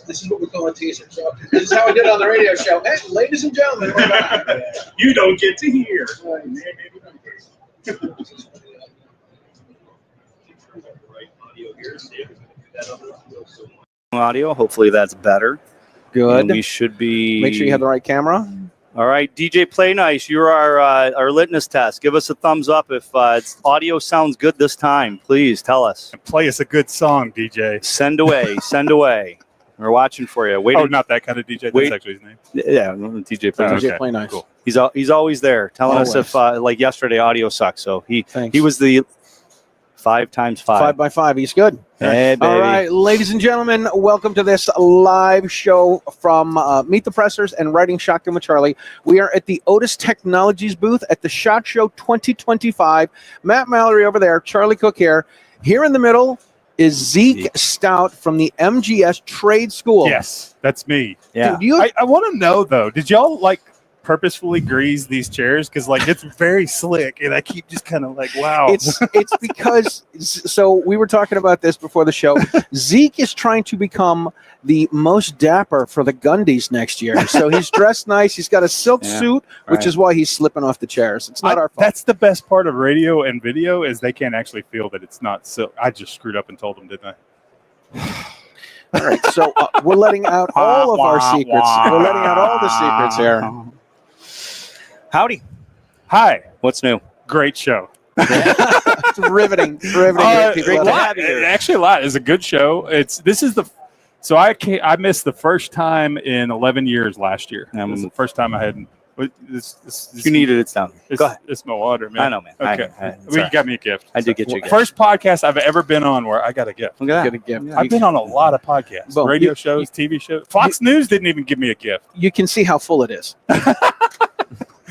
This is what we call a teaser. So this is how I did it on the radio show. Hey, ladies and gentlemen, we're back. You don't get to hear. Audio. Hopefully that's better. Good. And we should be. Make sure you have the right camera. All right, DJ Play Nice, you're our litmus test. Give us a thumbs up if audio sounds good this time. Please tell us. Play us a good song, DJ. Send away, send away. We're watching for you. Wait. Oh, not that kind of DJ. That's actually his name. Yeah, DJ Play Nice. DJ Play Nice. Cool. He's always there, telling us if like yesterday audio sucks. So he was the 5 times 5. 5x5. He's good. Hey, baby. All right, ladies and gentlemen, welcome to this live show from Meet the Pressers and Riding Shotgun with Charlie. We are at the Otis Technologies booth at the SHOT Show 2025. Matt Mallory over there, Charlie Cook here. Here in the middle is Zeke Stout from the MGS Trade School. Yes, that's me. Yeah. Dude, I want to know, though, did y'all purposefully grease these chairs? Because it's very slick, and I keep just kind of wow. It's because, so we were talking about this before the show. Zeke is trying to become the most dapper for the Gundies next year. So he's dressed nice. He's got a silk suit, which is why he's slipping off the chairs. It's not our fault. That's the best part of radio and video is they can't actually feel that it's not silk. I just screwed up and told them, didn't I? All right, so we're letting out all of our secrets. We're letting out all the secrets here. Howdy. Hi. What's new? Great show. It's riveting. Great to have you. Actually, a lot. It's a good show. So I missed the first time in 11 years last year. It was the first time I hadn't. You needed it down. Go ahead. It's my water, man. I know, man. Okay. You got me a gift. I did get you a gift. First podcast I've ever been on where I got a gift. Look at that. Get a gift. I've been on a lot of podcasts, radio shows, TV shows. Fox News didn't even give me a gift. You can see how full it is.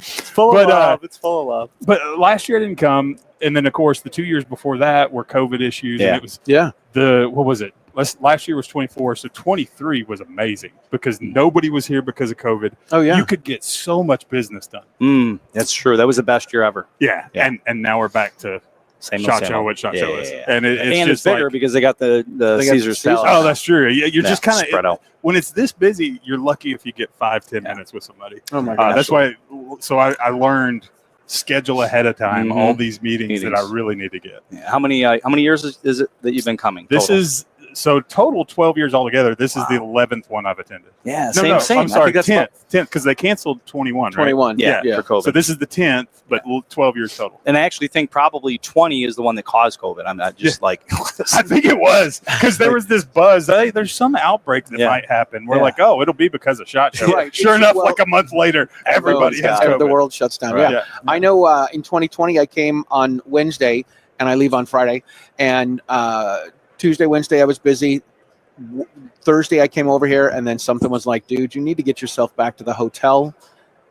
It's full of love. It's full of love. But last year I didn't come, and then of course the 2 years before that were COVID issues. Yeah. And it was what was it? Last year was 24, so 23 was amazing because nobody was here because of COVID. Oh yeah, you could get so much business done. That's true. That was the best year ever. Yeah. And now we're back to SHOT Show what SHOT Show is, and it's just bigger because they got the Caesar salad. Oh, that's true. You're just kind of spread out. When it's this busy, you're lucky if you get 5-10 minutes with somebody. Oh my gosh. That's why. So I learned schedule ahead of time all these meetings that I really need to get. Yeah. How many years is it that you've been coming? This is total 12 years altogether. This is the 11th one I've attended. Yeah, same. I'm sorry, I think 10th because they canceled 21. 21. Right? Yeah, for COVID. So this is the 10th, but 12 years total. And I actually think probably 20 is the one that caused COVID. I'm not just I think it was because there was this buzz. Hey, there's some outbreak that might happen. We're like, oh, it'll be because of SHOT Show. Right. Sure enough, like a month later, everybody has COVID. The world shuts down. Right. Yeah. I know in 2020 I came on Wednesday and I leave on Friday. And Tuesday, Wednesday I was busy. Thursday I came over here and then something was like, dude, you need to get yourself back to the hotel.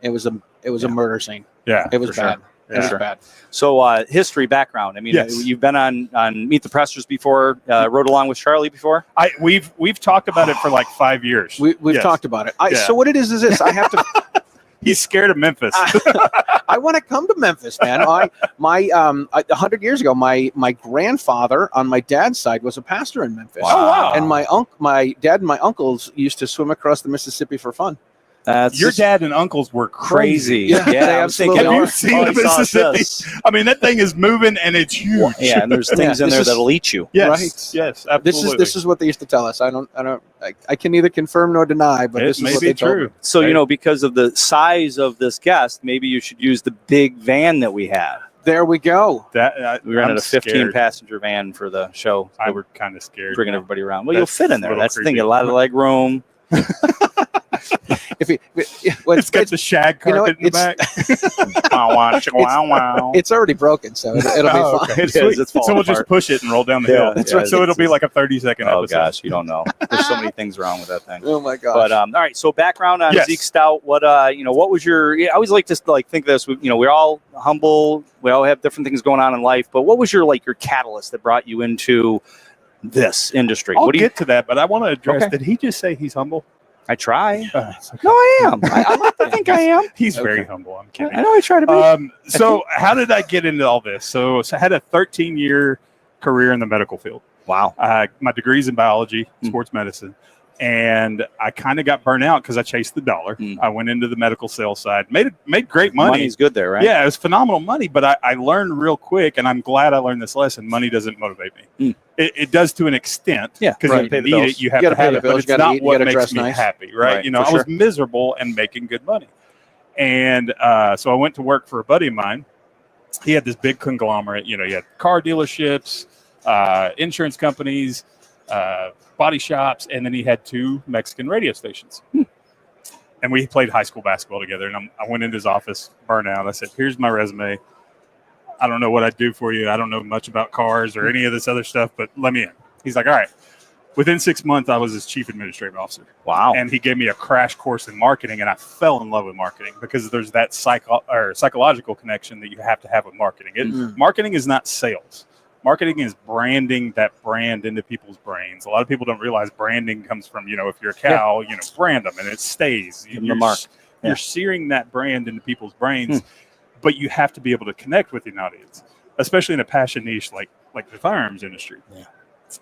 It was a murder scene. Yeah, it was bad. Sure. It was bad. So history background. I mean, you've been on Meet the Pressers before, rode along with Charlie before. We've talked about it for like 5 years. We've talked about it. So what it is this? I have to. He's scared of Memphis. I want to come to Memphis, man. 100 years ago, my grandfather on my dad's side was a pastor in Memphis. Wow. And my dad and my uncles used to swim across the Mississippi for fun. Your dad and uncles were crazy. Yeah, they I was thinking, absolutely Have you are. seen the Mississippi? I mean, that thing is moving and it's huge. Yeah, and there's things in this there is- that'll eat you. Yes, Right. yes, absolutely. This is what they used to tell us. I can neither confirm nor deny, but it this is may what be they told true. me. So, Right. because of the size of this guest, maybe you should use the big van that we have. There we go. That We rented I'm a 15 scared. passenger van for the show. So I'm we're kind of scared. bringing now. everybody around. Well, you'll That's fit in a there. little That's the thing. creepy. A lot of leg room. If it, well, It's got the shag you know carpet what, in the back. Wow, wow, wow, wow. it's already broken, so it'll be Oh, fine. okay. It is. Sweet. It's falling So we'll just apart. push it and roll down the Yeah, hill. that's right. So it'll be like a 30-second Oh, episode. gosh, you don't know. There's so many things wrong with that thing. Oh my gosh. But all right. So background on Yes. Zeke Stout. What what was your? I always like to think this. We're all humble. We all have different things going on in life. But what was your catalyst that brought you into this industry? I'll What do you? get to that, but I want to address, Okay. did he just say he's humble? I try. It's okay. No, I am. I like to think I am. He's very Okay. humble. I'm kidding. I know I try to be. So how did I get into all this? So I had a 13-year career in the medical field. Wow. My degree's in biology, sports medicine, and I kind of got burnt out because I chased the dollar. I went into the medical sales side, made great money. Money's good there, right? Yeah, it was phenomenal money, but I learned real quick, and I'm glad I learned this lesson. Money doesn't motivate me. It does to an extent. Yeah, because right. you Pay the need bills. it. You have You gotta to have pay the it, but bills, it's you gotta not eat, you what gotta makes dress me nice. happy, right? Right, You know, for I was sure. miserable and making good money. And so I went to work for a buddy of mine. He had this big conglomerate. You had car dealerships, insurance companies, body shops, and then he had 2 Mexican radio stations. And we played high school basketball together. And I went into his office, burnt out. I said, "Here's my resume. I don't know what I'd do for you. I don't know much about cars or any of this other stuff, but let me in." He's like, "All right." Within 6 months, I was his chief administrative officer. Wow. And he gave me a crash course in marketing, and I fell in love with marketing because there's that psychological connection that you have to have with marketing. Marketing is not sales. Marketing is branding that brand into people's brains. A lot of people don't realize branding comes from, if you're a cow, brand them and it stays. Give them the mark. You're searing that brand into people's brains, but you have to be able to connect with an audience, especially in a passion niche like the firearms industry. Yeah.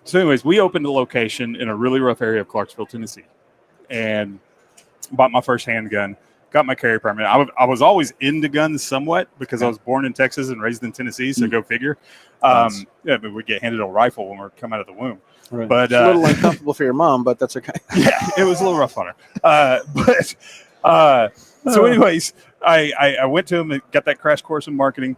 So anyways, we opened a location in a really rough area of Clarksville, Tennessee, and bought my first handgun, got my carry permit. I was always into guns somewhat because I was born in Texas and raised in Tennessee, so go figure. Nice. But we get handed a rifle when we come out of the womb. Right. But It's a little uncomfortable for your mom, but that's okay. yeah, it was a little rough on her. So anyways, I went to him and got that crash course in marketing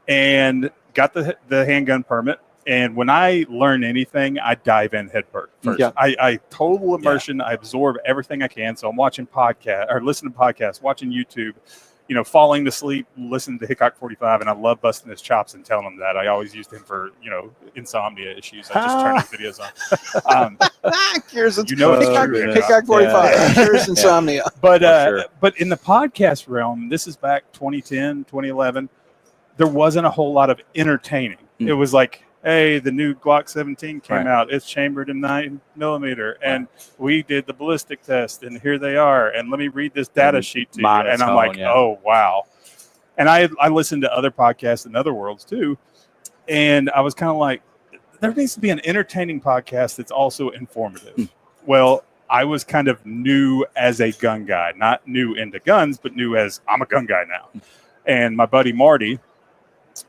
and got the handgun permit. And when I learn anything, I dive in head first. Yeah. I total immersion. I absorb everything I can. So I'm watching podcasts or listening to podcasts, watching YouTube, falling to sleep, listening to Hickok 45. And I love busting his chops and telling him that. I always used him for, insomnia issues. I just turn his videos on. Cures You know it's Hickok, true, Hickok 45. Cures insomnia. But sure. but in the podcast realm, this is back 2010, 2011, there wasn't a whole lot of entertaining. It was like, hey, the new Glock 17 came out. It's chambered in 9mm, and we did the ballistic test, and here they are. And let me read this data sheet to you. And I'm like, oh, wow. And I listened to other podcasts in other worlds too, and I was kind of like, there needs to be an entertaining podcast that's also informative. Well, I was kind of new as a gun guy, not new into guns, but new as I'm a gun guy now. And my buddy Marty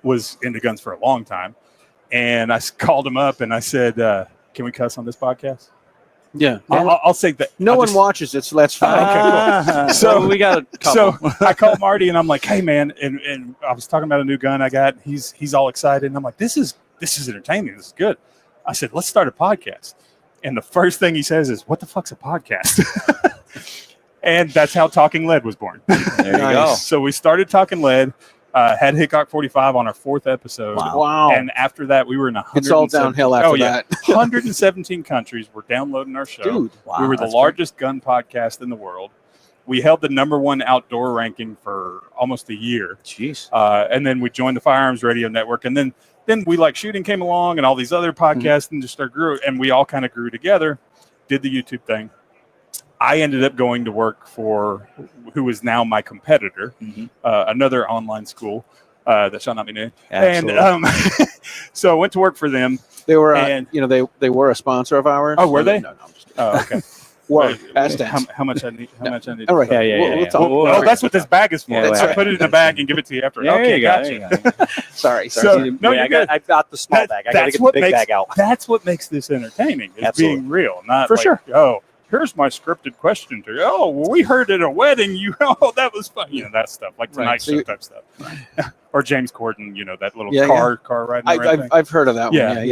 was into guns for a long time. And I called him up and I said, can we cuss on this podcast? Yeah. I'll say that. No one watches it, so that's fine. Okay, cool. So we got a couple. So I called Marty and I'm like, hey, man. And I was talking about a new gun I got. He's all excited. And I'm like, this is entertaining. This is good. I said, let's start a podcast. And the first thing he says is, what the fuck's a podcast? And that's how Talking Lead was born. There you go. So we started Talking Lead. Had Hickok 45 on our 4th episode. Wow. And after that, we were in 100. It's all downhill after that. 117 countries were downloading our show. Dude. Wow, we were the that's largest gun podcast in the world. We held the #1 outdoor ranking for almost a year. Jeez. And then we joined the Firearms Radio Network. And then we shooting came along and all these other podcasts and just grew. And we all kind of grew together, did the YouTube thing. I ended up going to work for who is now my competitor, another online school that shall not be named. Absolutely. And so I went to work for them. They were, And- they were a sponsor of ours. Oh, were they? No, I'm just kidding. Oh, okay. Word. Wait, Past tense. how much I need? How much I need? All right. Yeah. We'll talk. Oh, that's what this bag is for. Yeah, I put it in the bag and give it to you after. There Okay, you go. gotcha. There you go. Sorry. So- No, Wait, you're good. I've got the small bag. I got to get the big bag out. That's what makes this entertaining. Is Absolutely. being real, not For like, sure. oh, here's my scripted question to you. Oh, well, we heard at a wedding. Oh, that was fun. That stuff, like Right, Tonight so Show you- type stuff. Or James Corden, that little Yeah, car riding around thing. I've heard of that Yeah, one.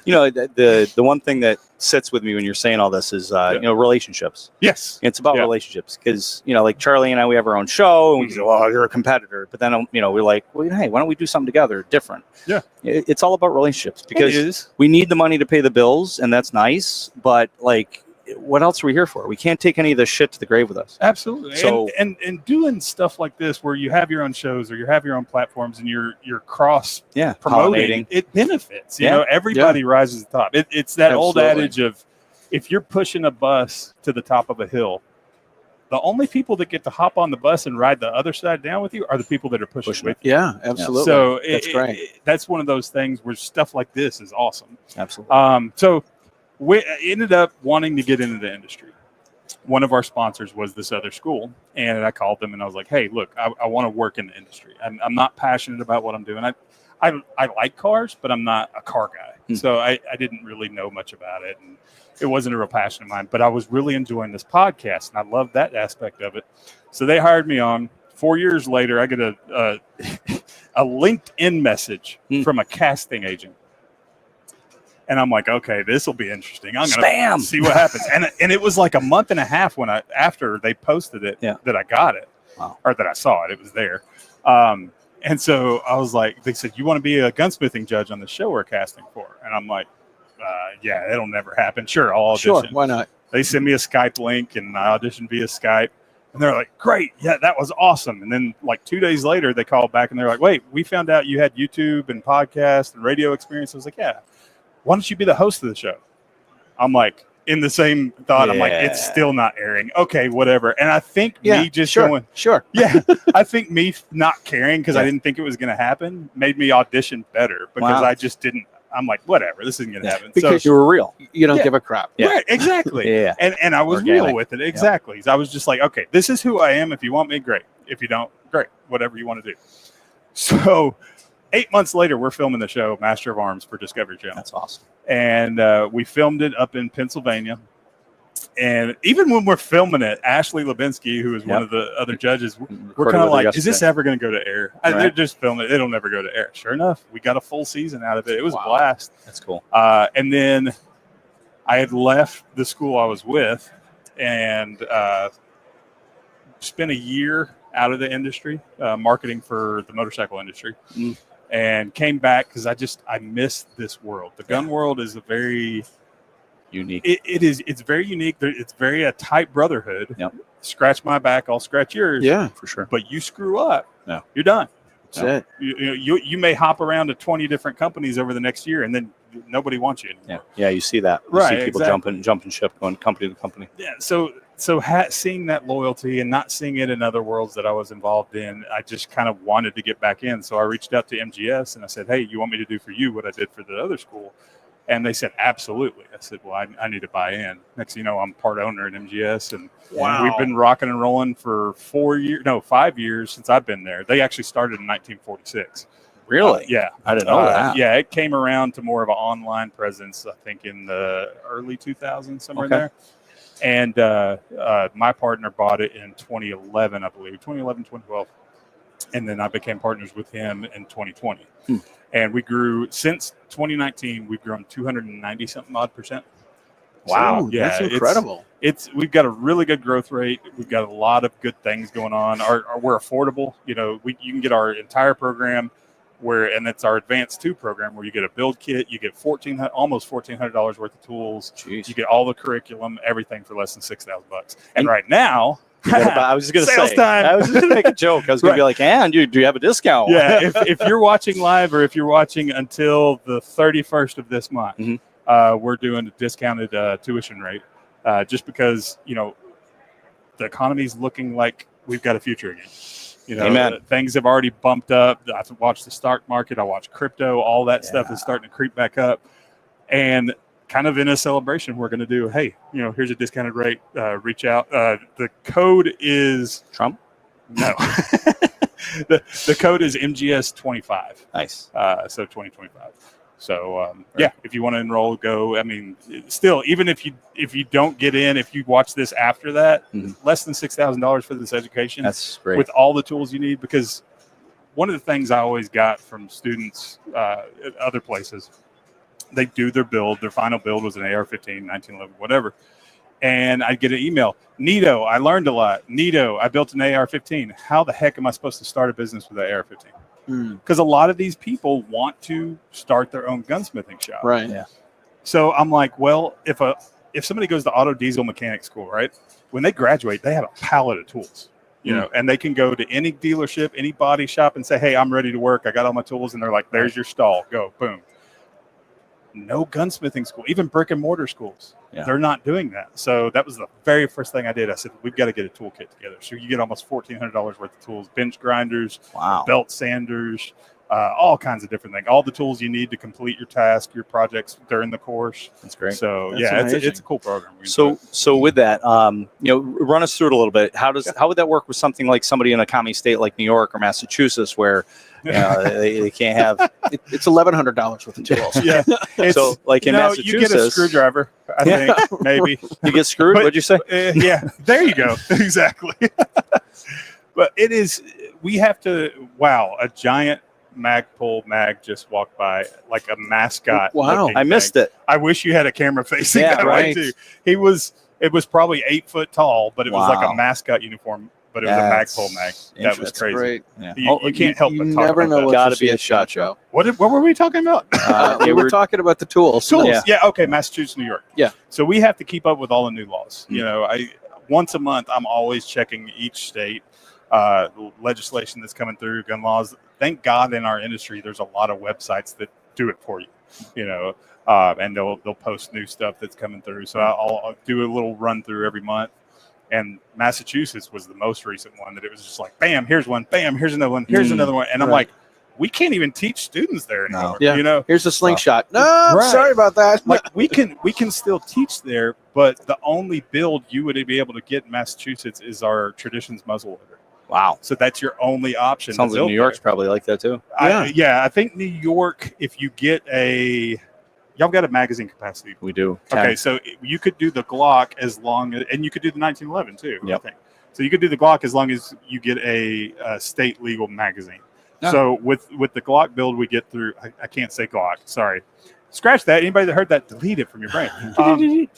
Yeah. The one thing that sits with me when you're saying all this is relationships. Yes. It's about Yeah. relationships because like Charlie and I, we have our own show, and we Mhm. say, "Well, you're a competitor," but then we're like, "Well, hey, why don't we do something together, different?" Yeah. It's all about relationships It because is. we need the money to pay the bills, and that's nice. But what else are we here for? We can't take any of this shit to the grave with us. Absolutely. So- and doing stuff like this where you have your own shows or you have your own platforms and you're cross Yeah, promoting, it benefits. Yeah. Everybody rises to the top. It's that old Absolutely. adage of if you're pushing a bus to the top of a hill, the only people that get to hop on the bus and ride the other side down with you are the people that are pushing with you. Yeah, absolutely. So That's great. that's one of those things where stuff like this is awesome. Absolutely. So we ended up wanting to get into the industry. One of our sponsors was this other school, and I called them and I was like, "Hey, look, I want to work in the industry. I'm not passionate about what I'm doing. I like cars, but I'm not a car guy. So I didn't really know much about it, and it wasn't a real passion of mine. But I was really enjoying this podcast, and I loved that aspect of it. So they hired me on. 4 years later, I get a a LinkedIn message from a casting agent. And I'm like, okay, this will be interesting. I'm gonna Spam! see what happens. And it was like a month and a half after they posted it that I got it. Wow. Or that I saw it. It was there. And so I was like, they said, you want to be a gunsmithing judge on the show we're casting for? And I'm like, yeah, it'll never happen. Sure, I'll audition. Sure, why not? They send me a Skype link and I auditioned via Skype. And they're like, great, yeah, that was awesome. And then like 2 days later, they called back and they're like, wait, we found out you had YouTube and podcast and radio experience. I was like, yeah. Why don't you be the host of the show? I'm like, in the same thought, I'm like, it's still not airing. Okay, whatever. And I think me just going, yeah, I think me not caring because I didn't think it was going to happen made me audition better because I just didn't. I'm like, whatever, this isn't going to happen. Because you were real. You don't give a crap. Right, exactly. Yeah. And I was Organic. real with it. Exactly. So I was just like, okay, this is who I am. If you want me, great. If you don't, great. Whatever you want to do. So 8 months later, we're filming the show Master of Arms for Discovery Channel. That's awesome. And we filmed it up in Pennsylvania. And even when we're filming it, Ashley Lebinsky, who is one of the other judges, we're kind of like, is this ever going to go to air? They're just filming it. It'll never go to air. Sure enough, we got a full season out of it. It was a blast. That's cool. And then I had left the school I was with and spent a year out of the industry, marketing for the motorcycle industry. And came back because I missed this world. The gun world is a very unique. It's very unique. It's very a tight brotherhood. Yep. Scratch my back, I'll scratch yours. Yeah, for sure. But you screw up, No. you're done. That's it. You may hop around to 20 different companies over the next year, and then nobody wants you anymore. Yeah, you see that. You Right, see people jumping ship, going company to company. Yeah. So seeing that loyalty and not seeing it in other worlds that I was involved in, I just kind of wanted to get back in. So I reached out to MGS and I said, hey, you want me to do for you what I did for the other school? And they said, absolutely. I said, well, I need to buy in. Next thing you know, I'm part owner at MGS. And we've been rocking and rolling for 5 years since I've been there. They actually started in 1946. Really? Yeah. I didn't know that. Yeah, it came around to more of an online presence, I think, in the early 2000s, somewhere in there. And my partner bought it in 2011, I believe, 2012. And then I became partners with him in 2020. And we grew, since 2019, we've grown 290-something odd %. Wow, So, yeah, that's incredible. We've got a really good growth rate. We've got a lot of good things going on. We're affordable. You can get our entire program and it's our Advanced 2 program where you get a build kit, you get almost $1,400 worth of tools. Jeez. You get all the curriculum, everything for less than $6,000. And right now, I was just going to sales say, time. I was just going to make a joke. I was going to be like, and do you have a discount? Yeah, if you're watching live or if you're watching until the 31st of this month, we're doing a discounted tuition rate just because, the economy's looking like we've got a future again. Amen. Things have already bumped up. I've watched the stock market. I watch crypto. All that stuff is starting to creep back up. And kind of in a celebration, we're going to do, hey, here's a discounted rate. Reach out. The code is Trump. No. the code is MGS 25. Nice. So 2025. So if you want to enroll, go. I mean, still, even if you don't get in, if you watch this after that, less than $6,000 for this education. That's great. With all the tools you need, because one of the things I always got from students at other places, they do their build. Their final build was an AR-15, 1911, whatever. And I'd get an email. Nito, I learned a lot. Nito, I built an AR-15. How the heck am I supposed to start a business with an AR-15? Because a lot of these people want to start their own gunsmithing shop. Right. Yeah. So I'm like, well, if somebody goes to auto diesel mechanic school, right? When they graduate, they have a pallet of tools, and they can go to any dealership, any body shop and say, hey, I'm ready to work. I got all my tools. And they're like, there's your stall. Go, boom. No gunsmithing school, even brick and mortar schools. Yeah. They're not doing that. So that was the very first thing I did. I said, we've got to get a toolkit together. So you get almost $1,400 worth of tools, bench grinders, belt sanders, all kinds of different things. All the tools you need to complete your task, your projects during the course. That's great. So That's it's a cool program. So with that, run us through it a little bit. How would that work with something like somebody in a commie state like New York or Massachusetts where they can't have it's $1,100 worth of tools. Yeah. So like in Massachusetts, you get a screwdriver, I think, maybe. You get screwed? What'd you say? Yeah, there you go. Exactly. But we have to, a giant Magpul mag just walked by like a mascot. Wow. I missed it. I wish you had a camera facing that way too. It was probably 8 foot tall, but it was like a mascot uniform. But it was a Magpul mag. That was crazy. Great. Yeah. You can't help but you talk never about know that. what Gotta to see be a at SHOT Show. What were we talking about? We were talking about the tools. Tools. Yeah. Okay. Massachusetts, New York. Yeah. So we have to keep up with all the new laws. Once a month, I'm always checking each state legislation that's coming through, gun laws. Thank God in our industry, there's a lot of websites that do it for you. And they'll post new stuff that's coming through. So I'll do a little run through every month. And Massachusetts was the most recent one that it was just like, bam, here's one, bam, here's another one, here's another one. And I'm like, we can't even teach students there anymore. Yeah. Here's a slingshot. No, sorry about that. Like we can still teach there, but the only build you would be able to get in Massachusetts is our Traditions muzzleloader. Wow. So that's your only option. Sounds like New York's probably like that too. I think New York, if you get y'all got a magazine capacity. We do. Okay, so you could do the Glock as long as, and you could do the 1911 too. Yep. I think. So you could do the Glock as long as you get a state legal magazine. No. So with the Glock build we get through, I can't say Glock. Sorry, scratch that. Anybody that heard that, delete it from your brain. Delete.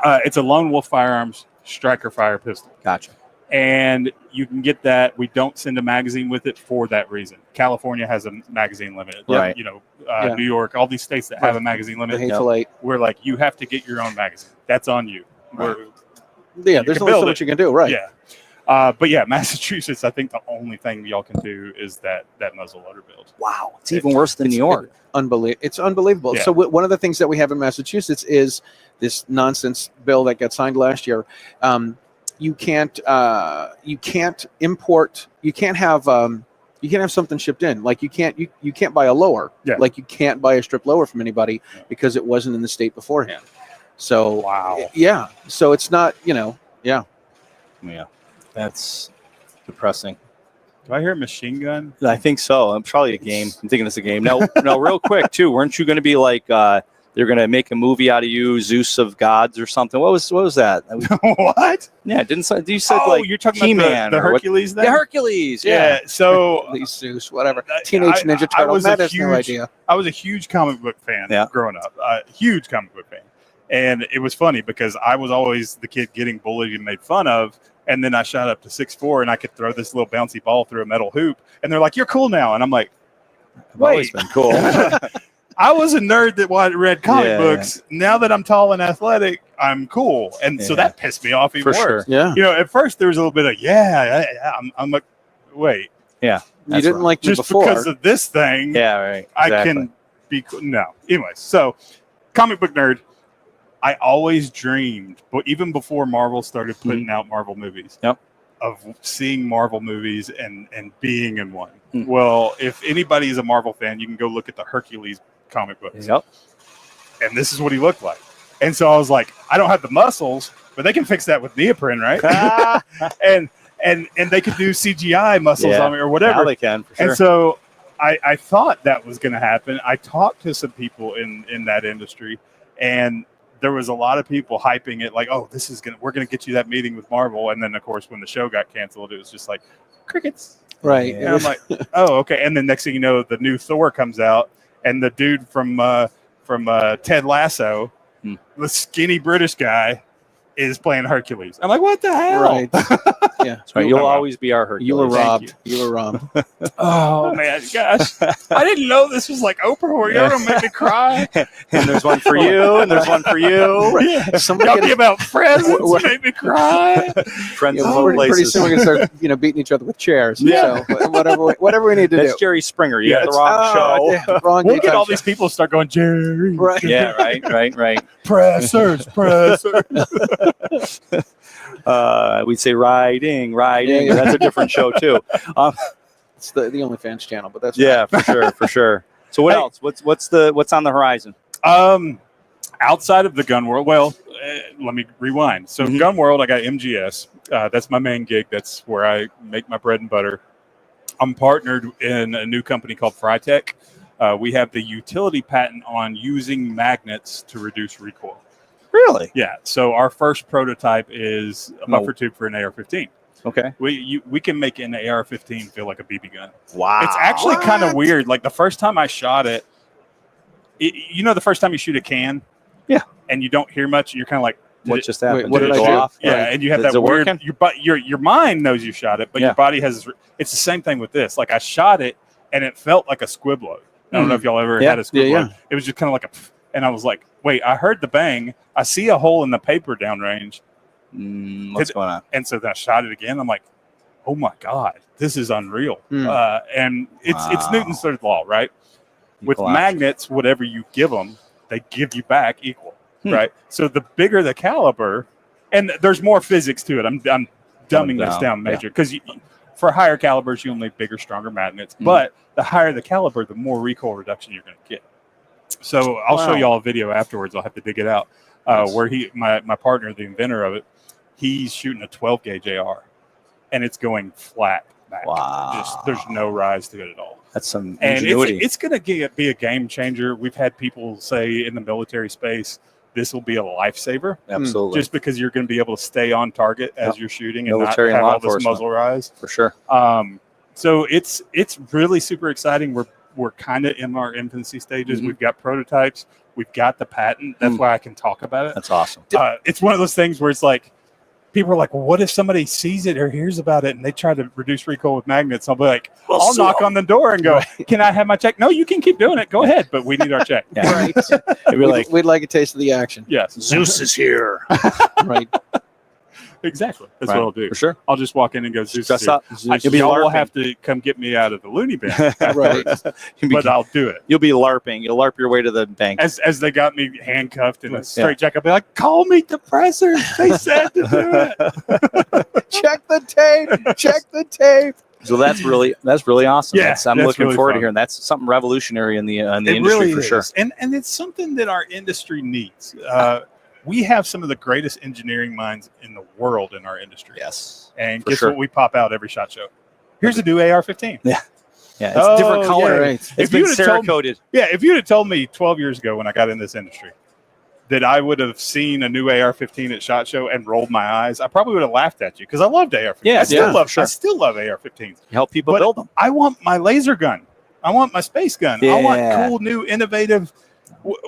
It's a Lone Wolf Firearms striker fire pistol. Gotcha. And you can get that. We don't send a magazine with it for that reason. California has a magazine limit. Right. New York, all these states that have a magazine limit. The Hateful Eight. We're like, you have to get your own magazine. That's on you. Right. There's only so much you can do, right? Yeah. But Massachusetts, I think the only thing y'all can do is that muzzleloader build. Wow. It's even worse than New York. It's unbelievable. Yeah. So one of the things that we have in Massachusetts is this nonsense bill that got signed last year. You can't import. You can't have something shipped in. Like you can't buy a lower. Yeah. Like you can't buy a strip lower from anybody because it wasn't in the state beforehand. So wow. Yeah. So it's not. Yeah. Yeah. That's depressing. Do I hear a machine gun? I think so. I'm probably a game. I'm thinking it's a game. Now, real quick too. Weren't you going to be like? They're going to make a movie out of you, Zeus of Gods or something. What was that? What? Yeah, you said like you're talking He-Man about the Hercules then? The Hercules, yeah. So Zeus, whatever. Teenage Ninja Turtles. That has no idea. I was a huge comic book fan growing up. Huge comic book fan. And it was funny because I was always the kid getting bullied and made fun of. And then I shot up to 6'4" and I could throw this little bouncy ball through a metal hoop. And they're like, "You're cool now." And I'm like, I've always been cool. I was a nerd that read comic books. Now that I'm tall and athletic, I'm cool. And so that pissed me off even worse. Sure. Yeah. At first there was a little bit of, I'm like, wait. Yeah. You didn't like me just before. because of this thing. Yeah, right. Exactly. I can be cool. No. Anyways, so comic book nerd. I always dreamed, but even before Marvel started putting out Marvel movies, of seeing Marvel movies and being in one. Well, if anybody is a Marvel fan, you can go look at the Hercules comic books. Yep. And this is what he looked like. And so I was like, I don't have the muscles, but they can fix that with neoprene, right? and they could do CGI muscles on me or whatever. Now they can, for sure. And so I thought that was going to happen. I talked to some people in that industry, and there was a lot of people hyping it like, oh, we're going to get you that meeting with Marvel. And then, of course, when the show got canceled, it was just like crickets. Right. And I'm like, oh, okay. And then next thing you know, the new Thor comes out, and the dude from Ted Lasso, the skinny British guy, is playing Hercules. I'm like, what the hell? Right. Yeah. That's right. You'll always be our Hercules. You were Thank robbed. You were robbed. Oh man, gosh, I didn't know this was like Oprah where you're gonna make me cry. And there's one for you, and there's one for you. Yeah. Somebody Talking about presents make me cry. Friends Yeah, of all pretty places. soon we're gonna start, beating each other with chairs. Yeah. So whatever we need to That's do. Jerry Springer. You Yeah, got the wrong show. Yeah, wrong We'll daytime get all show. these people start going, Jerry. Right. Yeah, right. Pressers. We'd say riding. Yeah. That's a different show too. It's the OnlyFans channel, but that's Yeah, for sure. So what else? What's on the horizon? Outside of the gun world, let me rewind. So gun world, I got MGS. That's my main gig. That's where I make my bread and butter. I'm partnered in a new company called Frytech. We have the utility patent on using magnets to reduce recoil. Really? Yeah. So our first prototype is a buffer tube for an AR-15. Okay. We can make an AR-15 feel like a BB gun. Wow. It's actually kind of weird. Like the first time I shot it, the first time you shoot a can, and you don't hear much, and you're kind of like, what just happened? what Did did it I go do? off? Yeah, and you have Is that it weird. working? Your mind knows you shot it, but your body has. It's the same thing with this. Like I shot it, and it felt like a squib load. I don't know if y'all ever had a squib load. It was just kind of like and I was like, wait, I heard the bang. I see a hole in the paper downrange. What's going on? And so then I shot it again. I'm like, oh my God, this is unreal. And it's Newton's third law, right? With magnets, whatever you give them, they give you back equal, right? So the bigger the caliber, and there's more physics to it. I'm dumbing this down major because for higher calibers, you need bigger, stronger magnets. But the higher the caliber, the more recoil reduction you're going to get. So I'll show you all a video afterwards. I'll have to dig it out. Where my partner, the inventor of it, he's shooting a 12 gauge AR, and it's going flat back. Wow. There's no rise to it at all. That's some And ingenuity. it's going to be a game changer. We've had people say in the military space, this will be a lifesaver. Absolutely. Just because you're going to be able to stay on target as you're shooting and Military not and have law all this enforcement. muzzle rise. For sure. So it's really super exciting. We're kind of in our infancy stages. We've got prototypes. We've got the patent. That's why I can talk about it. That's awesome. It's one of those things where it's like, people are like, well, what if somebody sees it or hears about it and they try to reduce recoil with magnets? I'll be like, I'll knock on the door and go, can I have my check? No, you can keep doing it. Go ahead. But we need our check. Yeah. Right. We'd like a taste of the action. Yes. Zeus is here. Right. Exactly. That's what I'll do. For sure. I'll just walk in and go, Zeus Dress is here. up. You'll be will LARPing. have to come get me out of the loony bin. Right. But I'll do it. You'll be LARPing. You'll LARP your way to the bank. As they got me handcuffed in a straight jacket, I'll be like, call me depressors. They said to do it. Check the tape. Check the tape. So that's really awesome. Yeah, I'm that's looking really forward to fun. hearing. That's something revolutionary in the It industry really for is. sure. And it's something that our industry needs. We have some of the greatest engineering minds in the world in our industry. Yes. And For guess sure. what we pop out every SHOT Show? Here's a new AR-15. Yeah. Yeah, it's different Oh, color. yeah. Right. It's If been you'd have told me- Cerakoted. Yeah, if you'd have told me 12 years ago when I got in this industry that I would have seen a new AR-15 at SHOT Show and rolled my eyes, I probably would have laughed at you because I loved AR-15. Yeah, I still yeah, I still love AR-15s. You help people But build them. I want my laser gun. I want my space gun. I want Yeah. cool, new, innovative.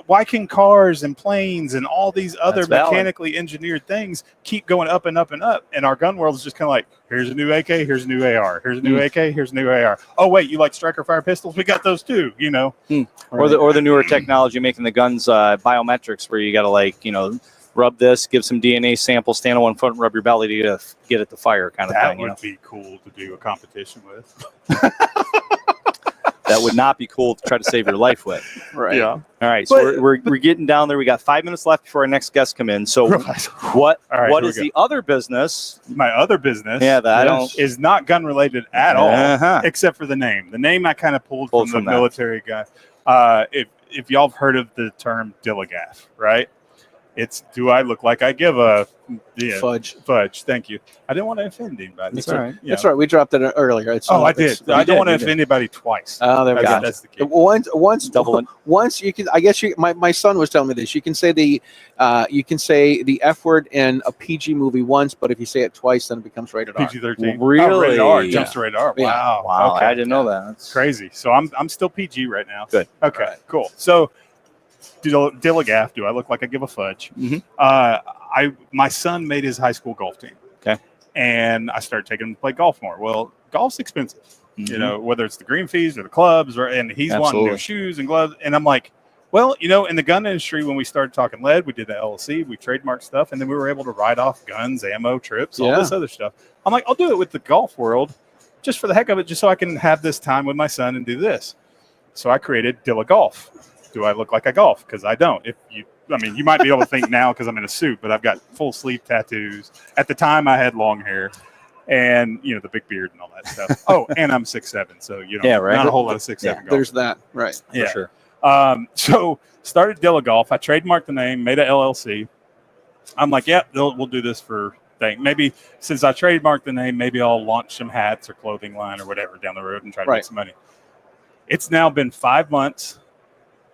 Why can cars and planes and all these other That's valid. mechanically engineered things keep going up and up and up? And our gun world is just kind of like, here's a new AK, here's a new AR, here's a new AK, here's a new AR. Oh wait, you like striker fire pistols? We got those too. You know, Or the newer technology making the guns biometrics, where you got to rub this, give some DNA sample, stand on one foot, and rub your belly to get it to fire, kind of that thing. would be cool to do a competition with. That would not be cool to try to save your life with. Right. Yeah. All right, so But- we're getting down there. We got 5 minutes left before our next guest come in. So what All right, what here is we the other business? My other business, Yeah, that I don't. is not gun related at all, Uh-huh. except for the name. The name I kind of pulled Pulled from from the that. military guy. If y'all have heard of the term Dilligaff, right? It's do I look like I give a Fudge. Fudge. Thank you. I didn't want to offend anybody. That's all right. You That's know. right. We dropped it earlier. It's, Oh, I did. I don't want to you did. offend anybody twice. Oh, there we go. That's the key. Once you can, I guess my son was telling me this. You can say the F word in a PG movie once, but if you say it twice, then it becomes rated R. PG-13. Really? Oh, rated R. Yeah. Jumps to rated R. Yeah. Wow. Wow, Okay. I didn't know that. That's Crazy. So I'm still PG right now. Good. Okay. All right. Cool. So Dilligaff, do I look like I give a fudge? Mhm. My son made his high school golf team. Okay. And I started taking him to play golf more. Well, golf's expensive. Mhm. You know, whether it's the green fees or the clubs, and he's wanting new Absolutely. shoes and gloves. And I'm like, well, you know, in the gun industry, when we started talking lead, we did the LLC, we trademarked stuff, and then we were able to write off guns, ammo, trips, all Yeah. this other stuff. I'm like, I'll do it with the golf world just for the heck of it, just so I can have this time with my son and do this. So I created Dilla Golf. Do I look like I golf? Because I don't. You might be able to think now because I'm in a suit, but I've got full sleeve tattoos. At the time, I had long hair and, you know, the big beard and all that stuff. Oh, and I'm 6'7", so, you know, Yeah, right. not a whole lot of 6'7" golf. There's that. Right. Yeah. for sure. So started Dilla Golf. I trademarked the name, made an LLC. I'm like, yeah, we'll do this for thing. Maybe since I trademarked the name, maybe I'll launch some hats or clothing line or whatever down the road and try to Right. make some money. It's now been 5 months,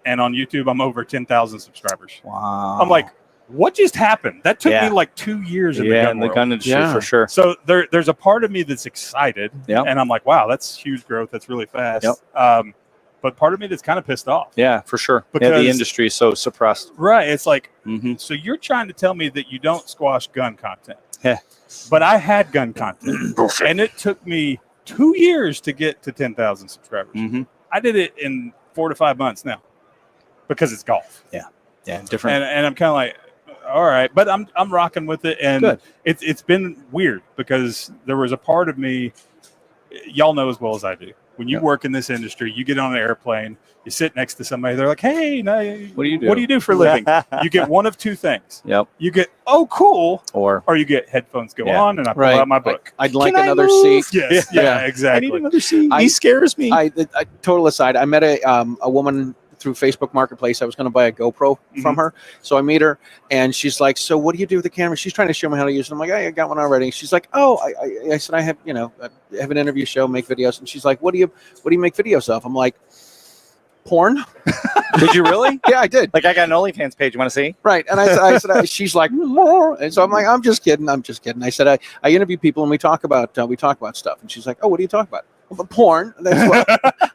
and on YouTube, I'm over 10,000 subscribers. Wow. I'm like, what just happened? That took Yeah. me like 2 years in yeah, the in gun the world. gun industry Yeah. for sure. So there's a part of me that's excited, Yep. and I'm like, wow, that's huge growth. That's really fast. Yep. But part of me that's kind of pissed off. Yeah, for sure. Yeah, Because- the industry is so suppressed. Right. It's like, Mm-hmm. so you're trying to tell me that you don't squash gun content. Yeah. But I had gun content. And it took me 2 years to get to 10,000 subscribers. Mm-hmm. I did it in 4 to 5 months now because it's golf. Yeah, different. And I'm kind of like, all right, but I'm rocking with it. And Good. it's been weird because there was a part of me, y'all know as well as I do. When you Yep. work in this industry, you get on an airplane, you sit next to somebody, they're like, hey, no, What do you do? What do you do for a living? You get one of two things. Yep. You get, oh, cool, Or or you get headphones go Yeah. on and I pull Right. out my book. I'd like Can I another move? seat. Yes, Yeah. yeah, I need exactly. another seat. I- He scares me. I total aside. I met a woman through Facebook Marketplace. I was going to buy a GoPro from her, so I meet her, and she's like, "So what do you do with the camera?" She's trying to show me how to use it. I'm like, "I got one already." She's like, "Oh, I said I have, I have an interview show, make videos." And she's like, "What do you make videos of?" I'm like, "Porn." Did you really? Yeah, I did. Like, I got an OnlyFans page. You want to see? Right. And I said, she's like, "More." And so I'm like, I'm just kidding. I said, I interview people and we talk about stuff. And she's like, "Oh, what do you talk about?" "Well, porn." That's what,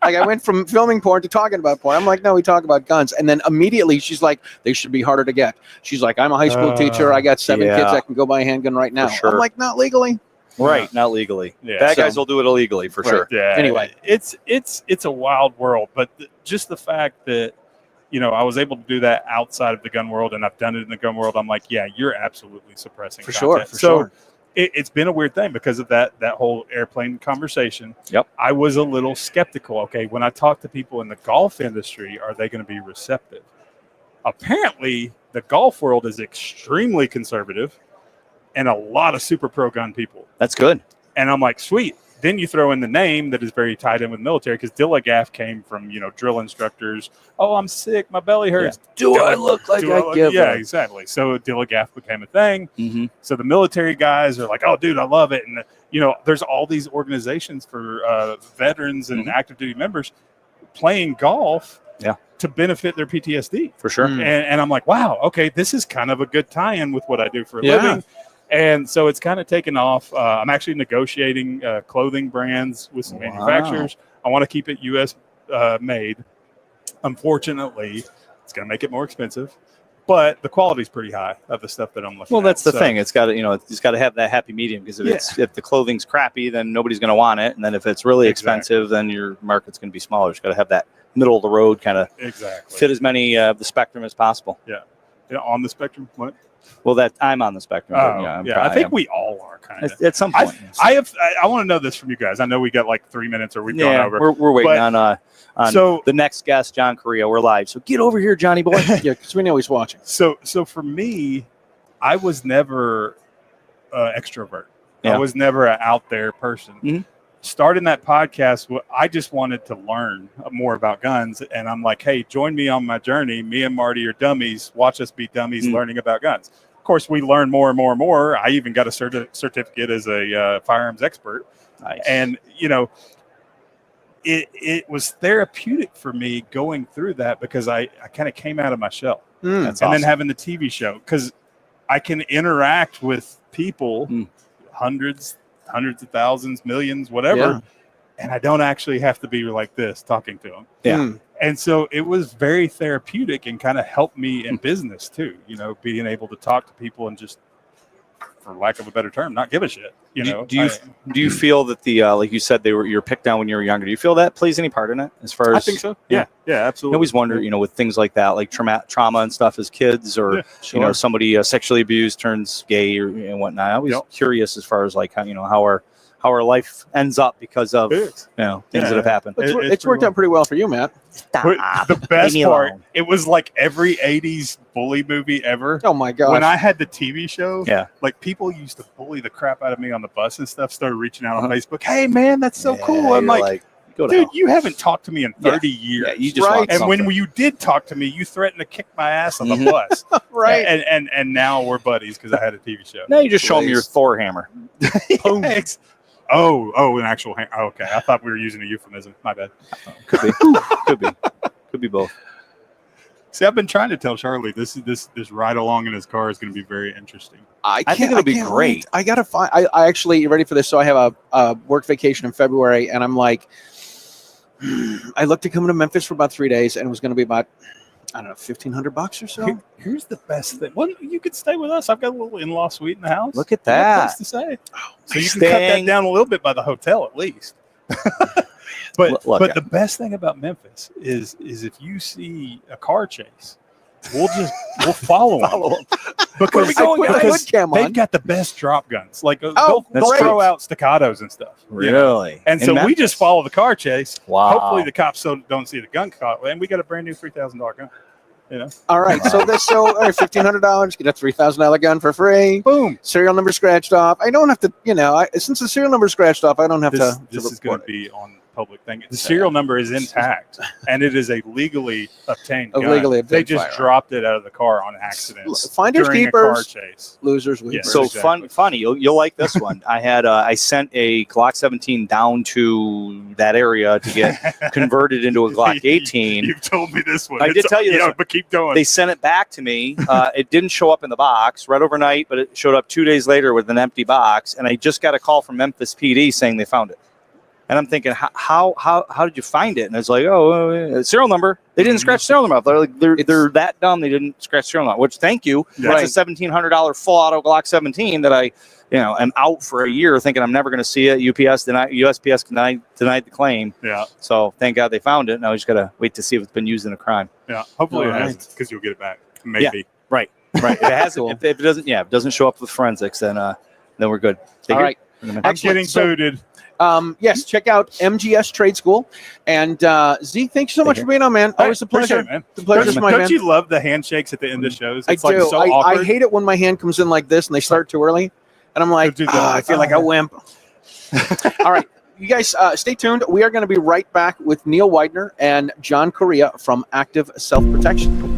like, I went from filming porn to talking about porn. I'm like, "No, we talk about guns." And then immediately she's like, "They should be harder to get." She's like, "I'm a high school teacher. I got 7 yeah. kids that can go buy a handgun right now." sure. I'm like, "Not legally." Right. Not legally. Yeah. Bad So- guys will do it illegally for Right. sure. Yeah. Anyway. it's a wild world, but just the fact that, you know, I was able to do that outside of the gun world and I've done it in the gun world. I'm like, yeah, you're absolutely suppressing For content. sure. So it's been a weird thing because of that whole airplane conversation. Yep. I was a little skeptical. Okay, when I talk to people in the golf industry, are they going to be receptive? Apparently, the golf world is extremely conservative and a lot of super pro gun people. That's good. And I'm like, sweet. Then you throw in the name that is very tied in with military because Dilligaff came from, you know, drill instructors. Oh, I'm sick. My belly hurts. Do I look like I give Yeah, a- exactly. So Dilligaff became a thing. Mm-hmm. So the military guys are like, oh, dude, I love it. And, you know, there's all these organizations for veterans and Mhm. active duty members playing golf Yeah. to benefit their PTSD. For sure. Mm. And I'm like, wow, okay, this is kind of a good tie-in with what I do for a Yeah. living. And so it's kind of taken off. I'm actually negotiating clothing brands with some Wow. manufacturers. I want to keep it U.S. Made. Unfortunately, it's going to make it more expensive, but the quality is pretty high of the stuff that I'm looking Well, at. that's the So- thing. It's got to, it's got to have that happy medium because if the clothing's crappy, then nobody's going to want it, and then if it's really Exactly. expensive, then your market's going to be smaller. It's got to have that middle of the road kind of Exactly. fit as many of the spectrum as possible. Yeah, on the spectrum. What? Well, that I'm on the spectrum. but, Oh, I'm yeah. probably- I think we all are kind of. at some point. I want to know this from you guys. I know we got like 3 minutes, or we've gone yeah, over. we're waiting But- on So the next guest, John Correia. We're live, so get over here, Johnny boy. Yeah, because we know he's watching. So for me, I was never extrovert. Yeah. I was never an out there person. Mhm. starting that podcast, I just wanted to learn more about guns. And I'm like, hey, join me on my journey. Me and Marty are dummies. Watch us be dummies learning about guns. Of course, we learn more and more and more. I even got a certificate as a firearms expert. Nice. And, you know, it was therapeutic for me going through that because I kind of came out of my shell. That's and awesome. then having the TV show, because I can interact with people, hundreds of thousands, millions, whatever, Yeah. and I don't actually have to be like this talking to them. Yeah. And so it was very therapeutic and kind of helped me in business too, you know, being able to talk to people and just, for lack of a better term, not give a shit. You know, do you feel that the like you said you're picked on when you were younger? Do you feel that plays any part in it? As far as I think so. Yeah, I absolutely. always wonder, you know, with things like that, like trauma and stuff as kids, or you know, somebody sexually abused turns gay or and whatnot. I was curious as far as like how, you know, how our life ends up because of you know things that have happened. It's worked out pretty well for you, Matt. The best part, it was like every 80s bully movie ever. Oh my god! When I had the TV show, Yeah. like people used to bully the crap out of me on the bus and stuff, started reaching out on Facebook. Hey man, that's so cool. I'm you're like go to dude, hell. you haven't talked to me in 30 years. Yeah, you just Right. want and something. when you did talk to me, you threatened to kick my ass on the bus. Right. And now we're buddies because I had a TV show. now you just show them your Thor hammer. Thanks. Oh, an actual hand. Oh, okay. I thought we were using a euphemism. My bad. Could be both. See, I've been trying to tell Charlie this ride along in his car is going to be very interesting. I think it'll be can't great. wait. I gotta find. I actually, you ready for this? So I have a work vacation in February, and I'm like, I looked at coming to Memphis for about 3 days, and it was going to be about, I don't know, $1,500 or so. Here's the best thing. Well, you could stay with us. I've got a little in-law suite in the house. Look at I got a that. place to stay. So you can cut that down a little bit by the hotel at least. But Look, the best thing about Memphis is if you see a car chase, we'll follow them. Because they've got the best drop guns. Like they'll throw out staccatos and stuff. Really? And so we just follow the car chase. Wow. Hopefully the cops don't see the gun caught. And we got a brand new $3,000 gun. You know. All right, so all right, $1,500, get a $3,000 gun for free. Boom. Serial number scratched off. I don't have to, you know, since the serial number is scratched off, I don't have to. This is going to be on public thing. The serial number is intact, and it is a legally obtained gun. They just dropped it out of the car on accident. Finders during keepers, a car chase. losers, Yeah. weepers. So Exactly. funny. You'll like this one. I sent a Glock 17 down to that area to get converted into a Glock 18. You've told me this one. I did tell you this one. but keep going. They sent it back to me. It didn't show up in the box right overnight, but it showed up 2 days later with an empty box. And I just got a call from Memphis PD saying they found it. And I'm thinking, how did you find it? And it's like, serial number. They didn't scratch serial number off. They're that dumb. They didn't scratch serial number. Which, thank you. Yeah. That's a $1,700 full auto Glock 17 that I, am out for a year thinking I'm never going to see it. USPS denied the claim. Yeah. So thank God they found it. Now we just got to wait to see if it's been used in a crime. Yeah. Hopefully it All right. hasn't, because you'll get it back. Maybe. Right. If it hasn't, Cool. if it doesn't, if it doesn't show up with forensics, then we're good. All right. I'm getting booted. Yes, check out MGS Trade School. And Zeke, thank you so much for being on, man. Always a pleasure. Man. The pleasure's mine, Don't man. you love the handshakes at the end of shows? It's I like do. so I awkward. hate it when my hand comes in like this and they start too early. And I'm like, Don't do that. I feel like a wimp. All right. You guys stay tuned. We are going to be right back with Neil Weidner and John Correia from Active Self-Protection.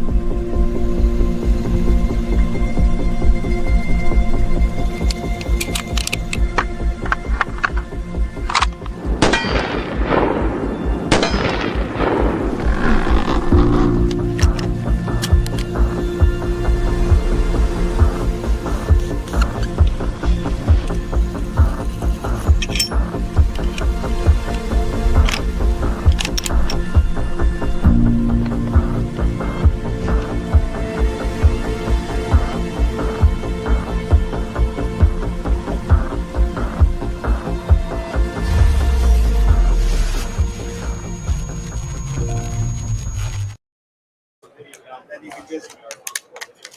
Then you can just,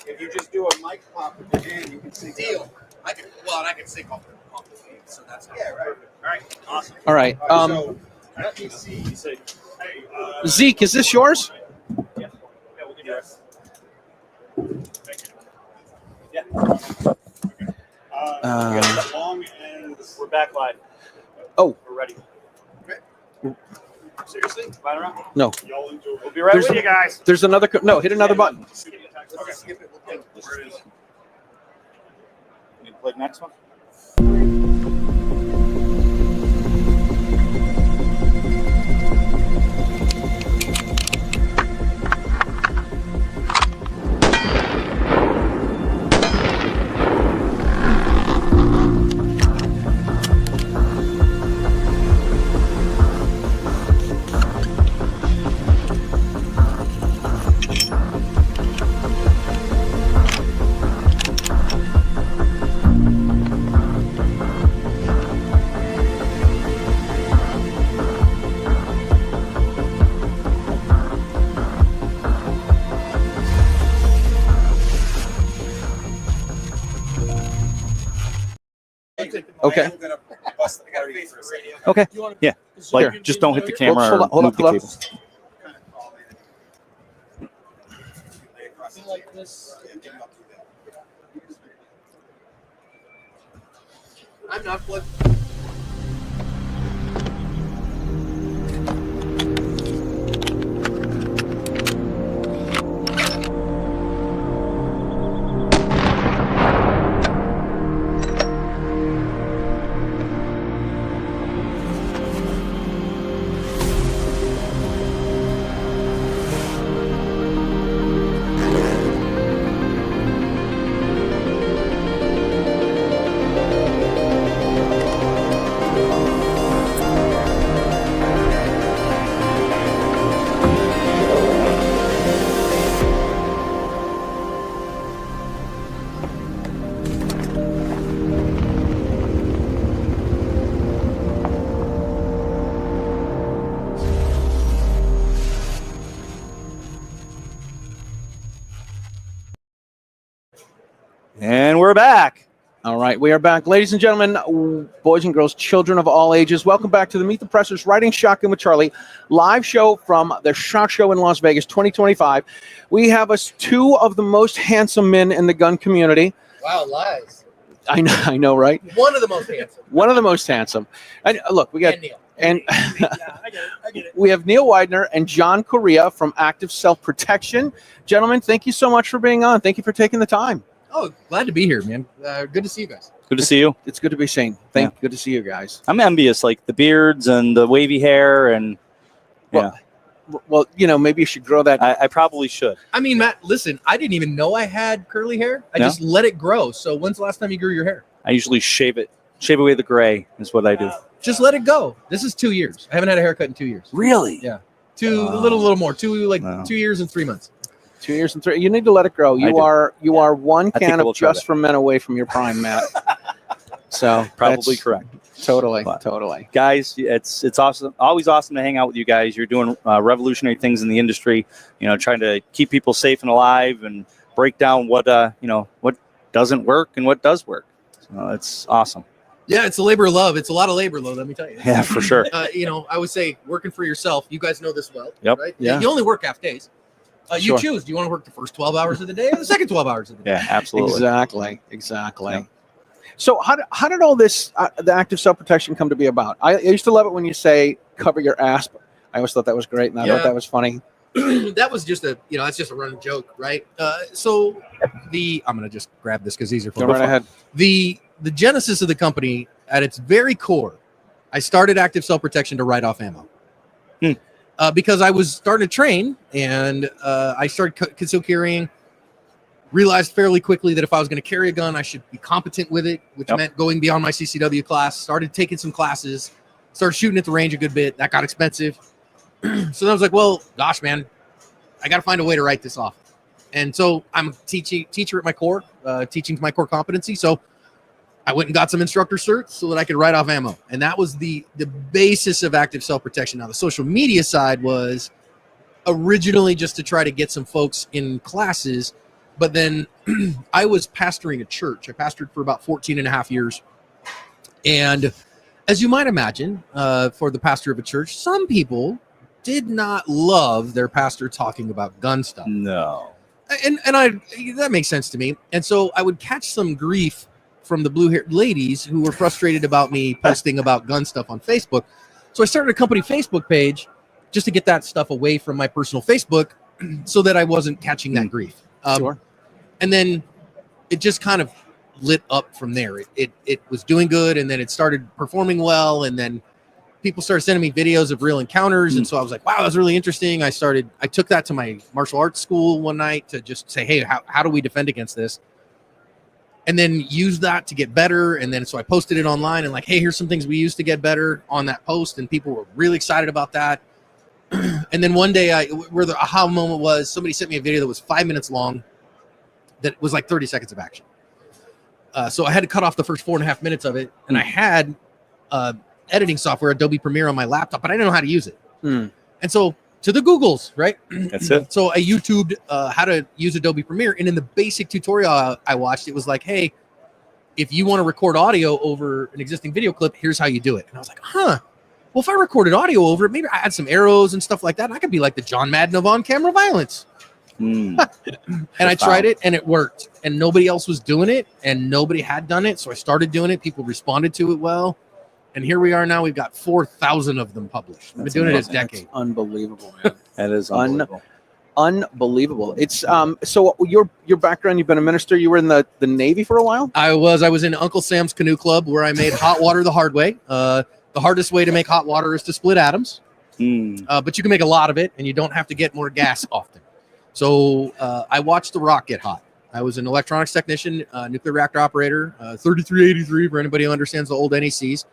if you just do a mic pop with your hand, you can see. Deal. I can sync off the feed, so that's right. All right, awesome. All right. So let me see. Zeke, is this yours? Yeah, we'll give you this. Thank you. Yeah. Okay. Long and we're back live. Oh. We're ready. Seriously? No. We'll be right There's- with you guys. There's another. No, hit another button. Let's just skip it. We'll take it. Where it is. You play the next one? Okay. I'm gonna bust the battery for a second. Okay. Yeah. Like, Here. just don't hit the Whoops, camera hold or on, hold move up, the hold up. cable. Kind of crawl in. Lay across the Like this. Yeah, get up to that. I'm not plugged. And we're back. All right, we are back. Ladies and gentlemen, boys and girls, children of all ages, welcome back to the Meet the Pressers Riding Shotgun with Charlie live show from the SHOT Show in Las Vegas 2025. We have us two of the most handsome men in the gun community. Wow, lies. I know, right? One of the most handsome. One of the most handsome. And look, we got And Neil. and Yeah, I get it. we have Neil Weidner and John Correia from Active Self Protection. Gentlemen, thank you so much for being on. Thank you for taking the time. Oh, glad to be here, man. Good to see you guys. Good to see you. It's good to be seen. Good to see you guys. I'm envious, like the beards and the wavy hair, and yeah, Well, you know, maybe you should grow that. I probably should. I mean, Matt, listen, I didn't even know I had curly hair. I No? just let it grow. So when's the last time you grew your hair? I usually shave away the gray is what I do. Just let it go. This is 2 years. I haven't had a haircut in 2 years. Really? Yeah. Wow. A little more. Wow. 2 years and 3 months. 2 years and 3. You need to let it grow. I You do. are one I think can I will of try Just that. for Men away from your prime, Matt. So Probably that's correct. Totally, But- totally. Guys, it's awesome. Always awesome to hang out with you guys. You're doing revolutionary things in the industry. You know, trying to keep people safe and alive and break down what what doesn't work and what does work. So it's awesome. Yeah, it's a labor of love. It's a lot of labor, though, let me tell you. Yeah, for sure. I would say working for yourself. You guys know this well. Yep. Right? Yeah. You only work half days. You Sure. choose. Do you want to work the first 12 hours of the day or the second 12 hours of the day? Yeah, absolutely. Exactly. Yeah. So how did all this the active self protection come to be about? I used to love it when you say cover your ass. I always thought that was great, and I Yeah. thought that was funny. That was just that's just a running joke, right? So I'm gonna just grab this because these are Go fun. right ahead. The genesis of the company, at its very core, I started active self protection to write off ammo. Because I was starting to train, and I started concealed carrying. Realized fairly quickly that if I was going to carry a gun, I should be competent with it, which Yep. meant going beyond my CCW class. Started taking some classes, started shooting at the range a good bit. That got expensive. So then I was like, well, gosh, man, I got to find a way to write this off. And so I'm a teacher at my core, teaching to my core competency. So I went and got some instructor certs so that I could write off ammo. And that was the basis of active self-protection. Now, the social media side was originally just to try to get some folks in classes. But then I was pastoring a church. I pastored for about 14 and a half years. And as you might imagine, for the pastor of a church, some people did not love their pastor talking about gun stuff. No. And that makes sense to me. And so I would catch some grief from the blue-haired ladies who were frustrated about me posting about gun stuff on Facebook. So I started a company Facebook page just to get that stuff away from my personal Facebook so that I wasn't catching that grief. Sure. And then it just kind of lit up from there. It was doing good, and then it started performing well, and then people started sending me videos of real encounters, and so I was like, wow, that was really interesting. I took that to my martial arts school one night to just say, hey, how do we defend against this? And then use that to get better. And then so I posted it online and like, hey, here's some things we used to get better on that post, and people were really excited about that. And then one day where the aha moment was, somebody sent me a video that was 5 minutes long that was like 30 seconds of action. So I had to cut off the first 4.5 minutes of it, and I had editing software, Adobe Premiere, on my laptop, but I didn't know how to use it. And so to the Googles, right? That's it. So I YouTubed how to use Adobe Premiere, and in the basic tutorial I watched, it was like, hey, if you want to record audio over an existing video clip, here's how you do it. And I was like, huh. Well, if I recorded audio over it, maybe I add some arrows and stuff like that, I could be like the John Madden of on-camera violence. And I tried it, and it worked. And nobody else was doing it, and nobody had done it. So I started doing it. People responded to it well. And here we are now. We've got 4,000 of them published. I've been doing it a decade. That's unbelievable, man. That is unbelievable. Unbelievable. It's so your background, you've been a minister, you were in the Navy for a while? I was in Uncle Sam's Canoe Club, where I made hot water the hard way. The hardest way to make hot water is to split atoms. But you can make a lot of it, and you don't have to get more gas often. So I watched the rock get hot. I was an electronics technician, nuclear reactor operator, 3383 for anybody who understands the old NECs.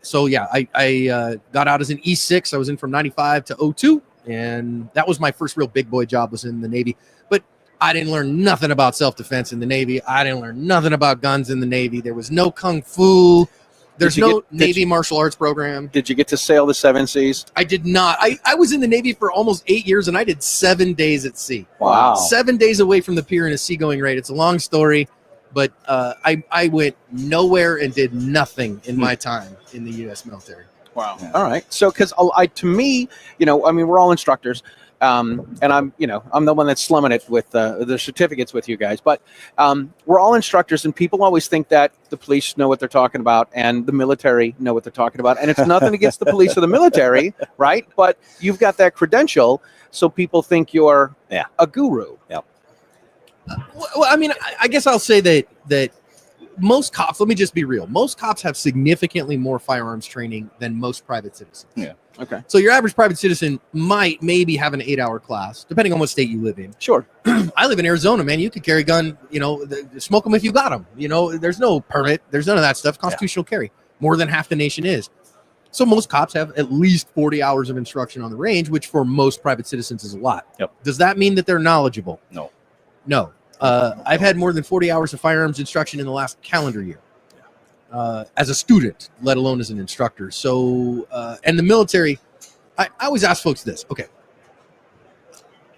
So yeah, I got out as an E6. I was in from 95 to 02, and that was my first real big boy job, was in the Navy. But I didn't learn nothing about self-defense in the Navy. I didn't learn nothing about guns in the Navy. There was no kung fu. There's no Navy martial arts program. Did you get to sail the 7 seas? I did not. I was in the Navy for almost 8 years, and I did 7 days at sea. Wow. 7 days away from the pier in a seagoing rate. It's a long story, but I went nowhere and did nothing in my time in the U.S. military. Wow. Yeah. All right. So, because to me, we're all instructors. And I'm the one that's slumming it with the certificates with you guys, but we're all instructors, and people always think that the police know what they're talking about and the military know what they're talking about. And it's nothing against the police or the military, right? But you've got that credential, so people think you're a guru. Yep. Well, I mean, I guess I'll say that most cops, let me just be real, most cops have significantly more firearms training than most private citizens. Yeah. Okay. So your average private citizen might maybe have an 8-hour class, depending on what state you live in. Sure. I live in Arizona, man. You could carry a gun, smoke them if you got them. There's no permit. There's none of that stuff. Constitutional carry. More than half the nation is. So most cops have at least 40 hours of instruction on the range, which for most private citizens is a lot. Yep. Does that mean that they're knowledgeable? No. I've had more than 40 hours of firearms instruction in the last calendar year. As a student, let alone as an instructor. So, and the military, I always ask folks this. Okay.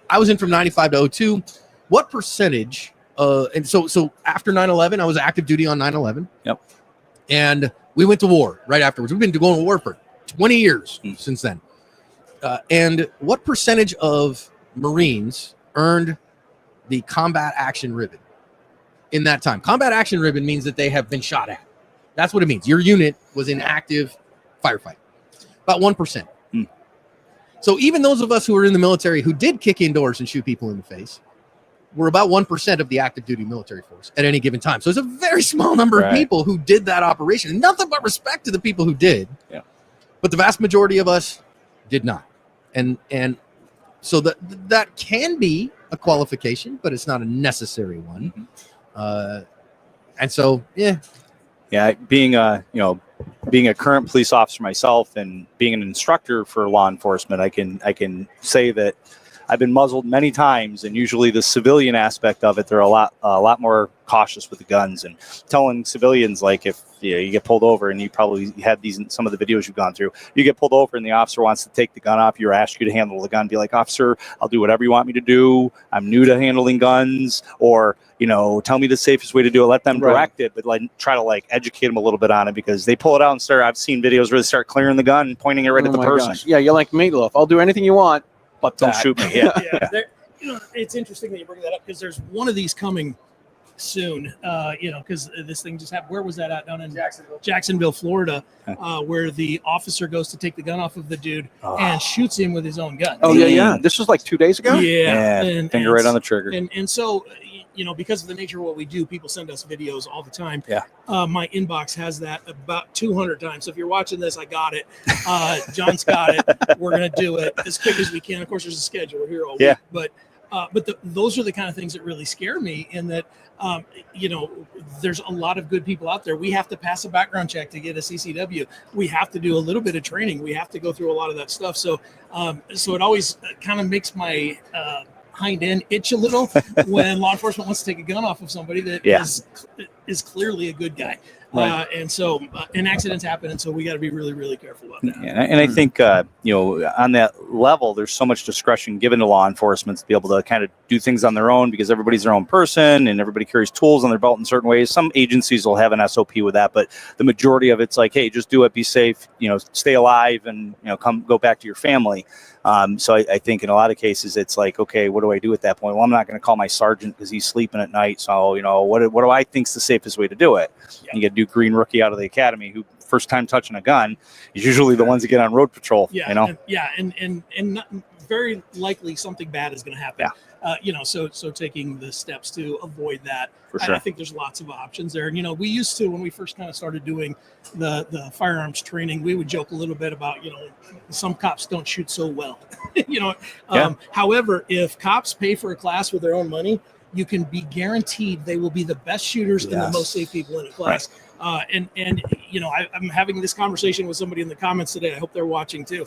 I was in from 95 to 02. What percentage, and so after 9/11, I was active duty on 9/11. Yep. And we went to war right afterwards. We've been going to war for 20 years since then. And what percentage of Marines earned the combat action ribbon in that time? Combat action ribbon means that they have been shot at. That's what it means. Your unit was in active firefight. About 1%. So even those of us who were in the military who did kick indoors and shoot people in the face were about 1% of the active duty military force at any given time. So it's a very small number of people who did that operation. Nothing but respect to the people who did. Yeah. But the vast majority of us did not. And so that can be a qualification, but it's not a necessary one. And so, being a current police officer myself and being an instructor for law enforcement, I can say that I've been muzzled many times, and usually the civilian aspect of it, they're a lot more cautious with the guns, and telling civilians, like, if you get pulled over, and you probably had these in some of the videos you've gone through, you get pulled over and the officer wants to take the gun off you or ask you to handle the gun, be like, officer, I'll do whatever you want me to do. I'm new to handling guns, or tell me the safest way to do it. Let them direct it, but try to educate them a little bit on it, because they pull it out and start. I've seen videos where they start clearing the gun and pointing it right at the person. Gosh. Yeah, you're like Meatloaf. I'll do anything you want, but don't shoot me. Yeah. It's interesting that you bring that up, because there's one of these coming soon. Because this thing just happened. Where was that at? Down in Jacksonville. Jacksonville, Florida, where the officer goes to take the gun off of the dude and shoots him with his own gun. Oh yeah. This was like 2 days ago. Yeah. Finger right on the trigger. And so, because of the nature of what we do, people send us videos all the time. Yeah. My inbox has that about 200 times. So if you're watching this, I got it. John's got it. We're going to do it as quick as we can. Of course, there's a schedule. We're here all week. But those are the kind of things that really scare me, in that, there's a lot of good people out there. We have to pass a background check to get a CCW. We have to do a little bit of training. We have to go through a lot of that stuff. So it always kind of makes my hind end itch a little when law enforcement wants to take a gun off of somebody that is clearly a good guy. Right. And accidents happen, and so we got to be really, really careful about that. Yeah, and I think on that level, there's so much discretion given to law enforcement to be able to kind of do things on their own, because everybody's their own person and everybody carries tools on their belt in certain ways. Some agencies will have an SOP with that, but the majority of it's like, hey, just do it, be safe, stay alive, and go back to your family. So I think in a lot of cases, it's like, okay, what do I do at that point? Well, I'm not going to call my sergeant because he's sleeping at night. So, what do I think's the safest way to do it? Yeah. You get a new green rookie out of the academy who first time touching a gun is usually the ones that get on road patrol. Yeah. And not, very likely something bad is going to happen. Yeah. So taking the steps to avoid that. For sure. I think there's lots of options there. And, we used to, when we first kind of started doing the firearms training, we would joke a little bit about, some cops don't shoot so well. However, if cops pay for a class with their own money, you can be guaranteed they will be the best shooters and the most safe people in a class. Right. I'm having this conversation with somebody in the comments today. I hope they're watching too.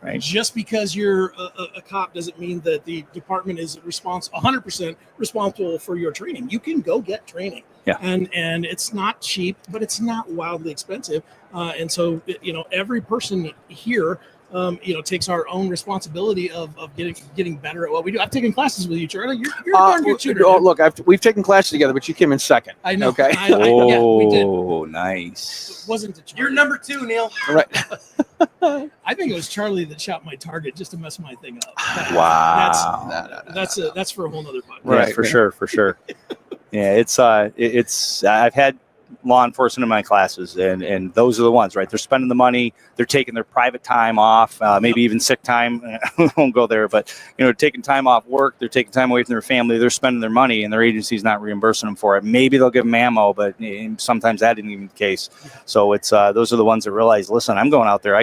Right. Just because you're a cop doesn't mean that the department is 100% responsible for your training. You can go get training. Yeah. And it's not cheap, but it's not wildly expensive. And so, every person here, takes our own responsibility of getting better at what we do. I've taken classes with you, Charlie. You're a darn good shooter. Look, we've taken classes together, but you came in second. I know. Okay. Yeah, we did. Oh, nice. It wasn't Charlie. You're number 2, Neil. Right. I think it was Charlie that shot my target just to mess my thing up. Wow. That's for a whole nother podcast. Right. For sure. Yeah, it's I've had law enforcement in my classes, and those are the ones, right? They're spending the money, they're taking their private time off, maybe even sick time. I won't go there, but taking time off work, they're taking time away from their family, they're spending their money, and their agency's not reimbursing them for it. Maybe they'll give them ammo, but sometimes that isn't even the case. So it's those are the ones that realize, listen, I'm going out there.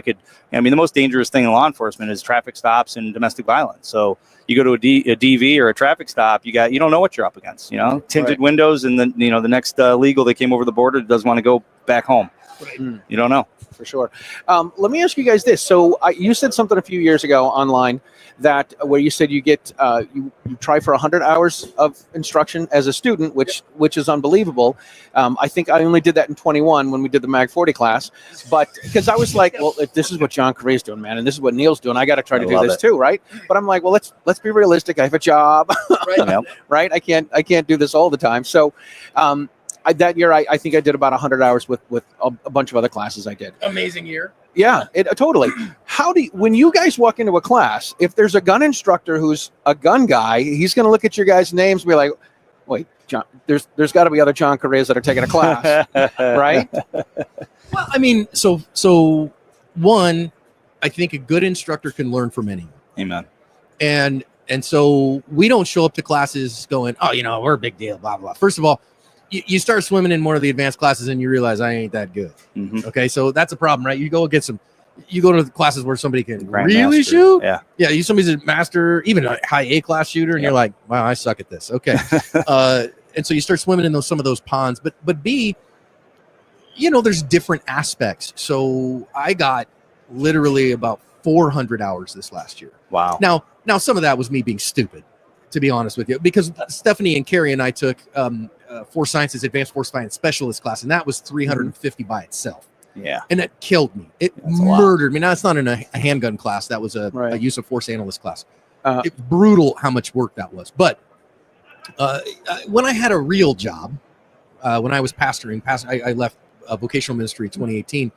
The most dangerous thing in law enforcement is traffic stops and domestic violence. So you go to a DV or a traffic stop, you don't know what you're up against. Tinted windows, and then the next legal that came over the border doesn't want to go back home. Right. You don't know. For sure. Let me ask you guys this. So you said something a few years ago online that where you said you get you try for 100 hours of instruction as a student, which is unbelievable. I think I only did that in 21 when we did the Mag 40 class, but because I was like, well, if this is what John Correia's doing, man, and this is what Neil's doing, I got to try to do this too, right? But I'm like, well, let's be realistic. I have a job, right? I can't do this all the time. So. That year, I think I did about 100 hours with a bunch of other classes I did. Amazing year. Yeah, totally. When you guys walk into a class, if there's a gun instructor who's a gun guy, he's going to look at your guys' names and be like, wait, John, there's got to be other John Correias that are taking a class, right? Well, so one, I think a good instructor can learn from anyone. Amen. And so we don't show up to classes going, oh, we're a big deal, blah, blah. First of all, you start swimming in one of the advanced classes and you realize I ain't that good. Mm-hmm. Okay, so that's a problem, right? You go to the classes where somebody can really shoot. Yeah. Somebody's a master, even a high A class shooter, and you're like, wow, I suck at this. Okay, and so you start swimming in some of those ponds. But B, there's different aspects. So I got literally about 400 hours this last year. Wow. Now some of that was me being stupid, to be honest with you, because Stephanie and Carrie and I took Force Sciences Advanced Force Science Specialist class, and that was 350 by itself. Yeah. And that killed me. It murdered me. Now, it's not in a handgun class. That was a use of force analyst class. It's brutal how much work that was. But when I had a real job, when I was pastoring, I left vocational ministry in 2018.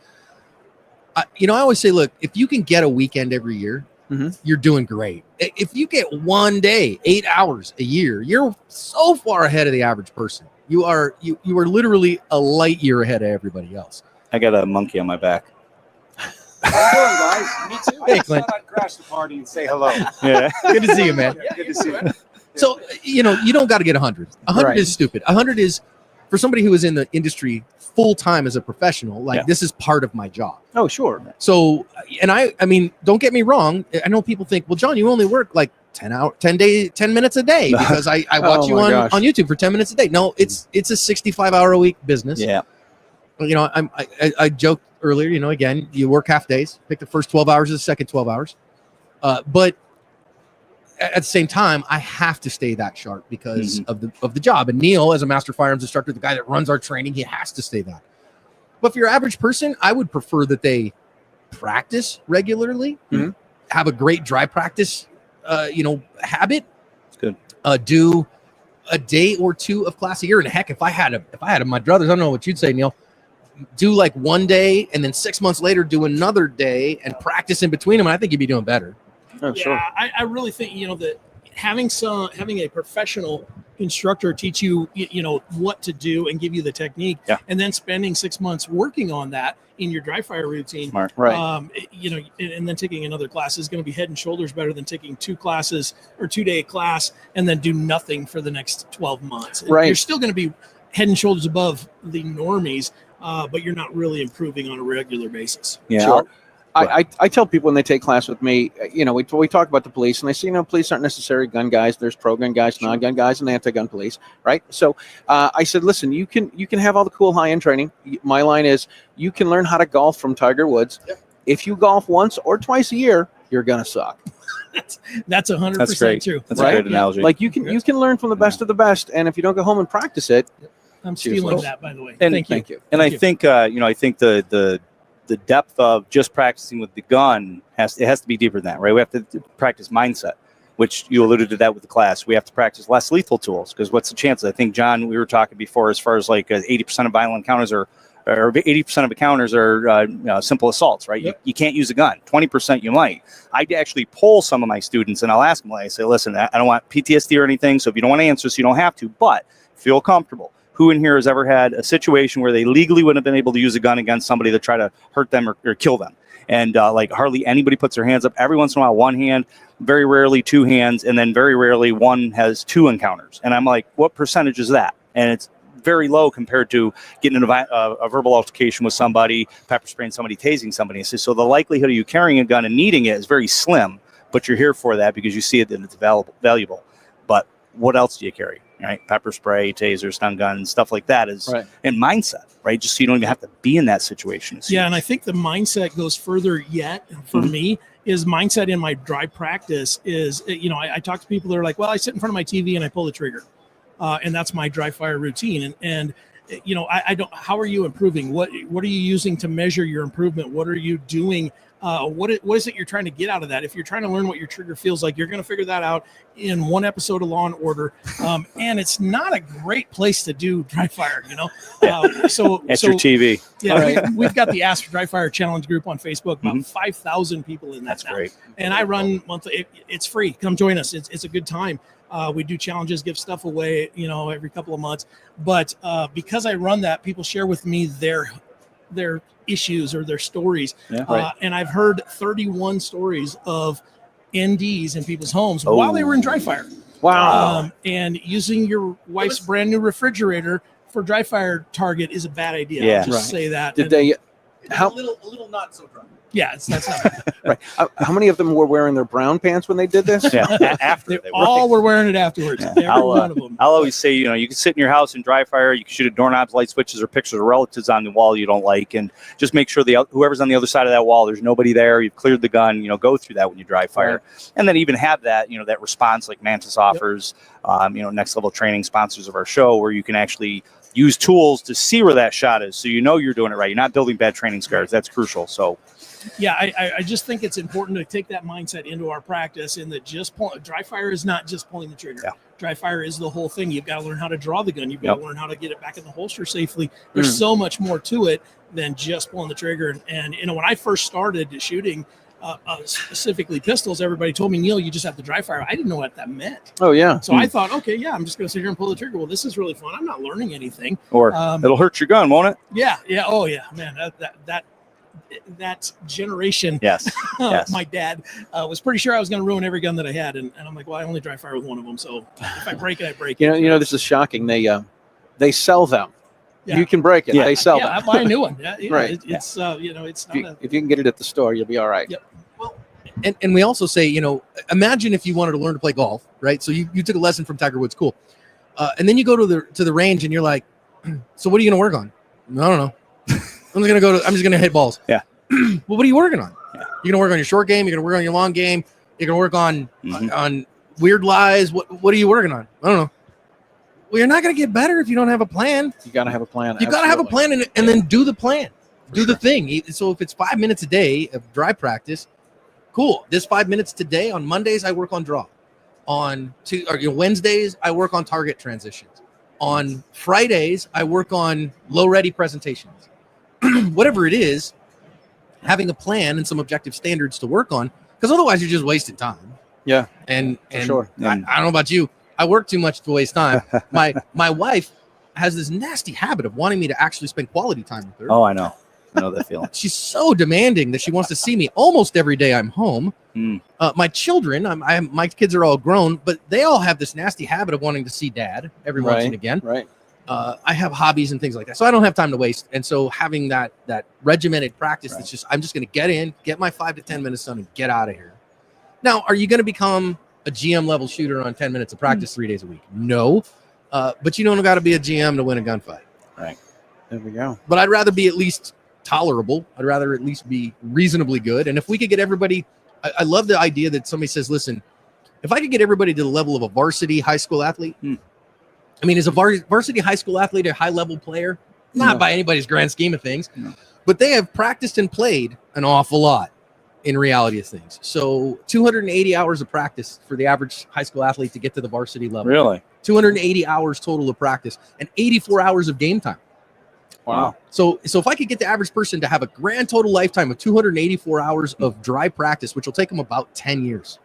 I always say, look, if you can get a weekend every year, you're doing great. If you get 1 day, 8 hours a year, you're so far ahead of the average person. You are literally a light year ahead of everybody else. I got a monkey on my back. How you doing, guys? Me too. Hey, I Clint. thought I'd crash the party and say hello. Yeah. Good to see you, man. Good to see you. So, you don't got to get 100. 100 Right. is stupid. 100 is for somebody who is in the industry full time as a professional. Like this is part of my job. Oh, sure. So, and I mean, don't get me wrong. I know people think, well, John, you only work like 10 minutes a day because I watch Oh you my on gosh. YouTube for 10 minutes a day. No, it's a 65-hour a week business. Yeah. I joked earlier, again, you work half days, pick the first 12 hours or the second 12 hours. But at the same time, I have to stay that sharp because of the job. And Neil, as a master firearms instructor, the guy that runs our training, he has to stay that. But for your average person, I would prefer that they practice regularly, have a great dry practice, habit. It's good. Do a day or two of class a year. And heck, if I had my druthers, I don't know what you'd say, Neil. Do like 1 day and then 6 months later do another day and practice in between them. I think you'd be doing better. Oh, Yeah, sure. I really think that having a professional instructor teach you what to do and give you the technique, and then spending 6 months working on that in your dry fire routine, Smart. Right. And then taking another class is going to be head and shoulders better than taking 2 classes or 2-day class and then do nothing for the next 12 months. Right. You're still going to be head and shoulders above the normies, but you're not really improving on a regular basis. Yeah. Sure. I tell people when they take class with me, we talk about the police, and I say, police aren't necessarily gun guys. There's pro-gun guys, non-gun guys, and anti-gun police, right? So I said, listen, you can have all the cool high-end training. My line is, you can learn how to golf from Tiger Woods. Yep. If you golf once or twice a year, you're gonna suck. That's 100% That's great. true. That's Right? a great analogy. Like you can learn from the best of the best, and if you don't go home and practice it, I'm stealing that, by the way. And Thank you. And Thank I think I think the depth of just practicing with the gun has to be deeper than that, right? We have to practice mindset, which you alluded to that with the class. We have to practice less lethal tools because what's the chances? I think, John, we were talking before as far as like 80% of violent encounters or 80% of encounters are simple assaults, right? Yep. You can't use a gun. 20% you might. I actually poll some of my students and I'll ask them, I say, listen, I don't want PTSD or anything, so if you don't want to answer, so you don't have to, but feel comfortable. Who in here has ever had a situation where they legally wouldn't have been able to use a gun against somebody to try to hurt them or kill them? And like hardly anybody puts their hands up. Every once in a while, one hand, very rarely 2 hands, and then very rarely one has 2 encounters. And I'm like, what percentage is that? And it's very low compared to getting in a verbal altercation with somebody, pepper spraying somebody, tasing somebody. So the likelihood of you carrying a gun and needing it is very slim, but you're here for that because you see it and it's valuable. But what else do you carry? Right, pepper spray, taser, stun gun, stuff like that is and mindset, right? Just so you don't even have to be in that situation. Yeah, and I think the mindset goes further yet for me. Is mindset in my dry practice is I talk to people that are like, well, I sit in front of my TV and I pull the trigger, and that's my dry fire routine. And I don't. How are you improving? What are you using to measure your improvement? What are you doing? What is it you're trying to get out of that? If you're trying to learn what your trigger feels like, you're going to figure that out in one episode of Law and Order. And it's not a great place to do dry fire, So That's your TV. Yeah, we've got the Ask Dry Fire Challenge group on Facebook. About 5,000 people in that. That's now. great. And I run monthly. It's free. Come join us. It's a good time. We do challenges, give stuff away, every couple of months. But because I run that, people share with me their issues or their stories. And I've heard 31 stories of NDs in people's homes while they were in dry fire. wow. And using your wife's brand new refrigerator for dry fire target is a bad idea. Yeah. I'll just say that. Did they? A little not so dry. Yeah, that's not bad. Right. How many of them were wearing their brown pants when they did this? Yeah, after They they all were wearing it afterwards. Every one of them. I'll always say, you can sit in your house and dry fire. You can shoot at doorknobs, light switches, or pictures of relatives on the wall you don't like, and just make sure whoever's on the other side of that wall, there's nobody there. You've cleared the gun. Go through that when you dry fire, and then even have that, that response like Mantis offers. Next Level Training, sponsors of our show, where you can actually use tools to see where that shot is, so you're doing it right. You're not building bad training scars. That's crucial. So. Yeah, I just think it's important to take that mindset into our practice, and that dry fire is not just pulling the trigger. Yeah. Dry fire is the whole thing. You've got to learn how to draw the gun. You've got to learn how to get it back in the holster safely. There's so much more to it than just pulling the trigger. And when I first started shooting, specifically pistols, everybody told me, Neil, you just have to dry fire. I didn't know what that meant. Oh yeah. So I thought, okay, yeah, I'm just going to sit here and pull the trigger. Well, this is really fun. I'm not learning anything. Or it'll hurt your gun, won't it? Yeah. Oh yeah, man. That generation. Yes. Yes. My dad was pretty sure I was going to ruin every gun that I had, and I'm like, well, I only dry fire with one of them. So if I break it, I break it. You know, this is shocking. They sell them. Yeah. You can break it. Yeah. They sell Yeah, I them. buy a new one. Yeah, Right. It's it's not a. If you can get it at the store, you'll be all right. Yep. And we also say, imagine if you wanted to learn to play golf, right? So you took a lesson from Tiger Woods, cool. And then you go to the range and you're like, so what are you going to work on? I don't know. I'm just going to hit balls. Yeah. Well, what are you working on? Yeah. You're going to work on your short game. You're going to work on your long game. You're going to work on weird lies. What are you working on? I don't know. Well, you're not going to get better if you don't have a plan. You got to have a plan. You got to have a plan and then do the plan. Do the thing. So if it's 5 minutes a day of dry practice, cool. This 5 minutes today on Mondays, I work on draw. On Wednesdays, I work on target transitions. On Fridays, I work on low ready presentations. Whatever it is, having a plan and some objective standards to work on, because otherwise you're just wasting time. Yeah. And sure. I don't know about you. I work too much to waste time. My wife has this nasty habit of wanting me to actually spend quality time with her. Oh, I know that feeling. She's so demanding that she wants to see me almost every day I'm home. My children, my kids are all grown, but they all have this nasty habit of wanting to see dad every once and again. Right. I have hobbies and things like that, so I don't have time to waste. And so having that regimented practice, that's just, I'm just going to get in, get my 5 to 10 minutes done, and get out of here. Now, are you going to become a GM level shooter on 10 minutes of practice 3 days a week? No, but you don't got to be a GM to win a gunfight. Right. There we go. But I'd rather be at least tolerable. I'd rather at least be reasonably good. And if we could get everybody, I love the idea that somebody says, listen, if I could get everybody to the level of a varsity high school athlete, I mean, is a varsity high school athlete a high level player? Not by anybody's grand scheme of things, but they have practiced and played an awful lot in reality of things. So 280 hours of practice for the average high school athlete to get to the varsity level. Really? 280 hours total of practice and 84 hours of game time. Wow. So if I could get the average person to have a grand total lifetime of 284 hours of dry practice, which will take them about 10 years,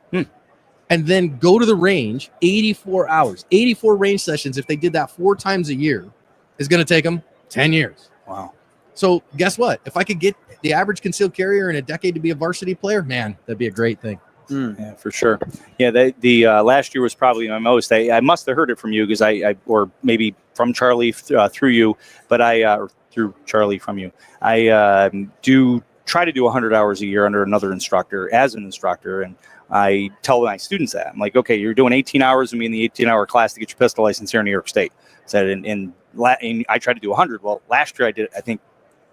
and then go to the range 84 hours, 84 range sessions, if they did that 4 times a year, is going to take them 10 years. Wow. So guess what? If I could get the average concealed carrier in a decade to be a varsity player, man, that'd be a great thing. Yeah, for sure. Yeah, the last year was probably my most. I must have heard it from you because I or maybe from Charlie through you, but or through Charlie from you. I do try to do 100 hours a year under another instructor as an instructor, and I tell my students that I'm like, okay, you're doing 18 hours with me in the 18-hour class to get your pistol license here in New York State. Said and I tried to do 100. Well, last year I did, I think,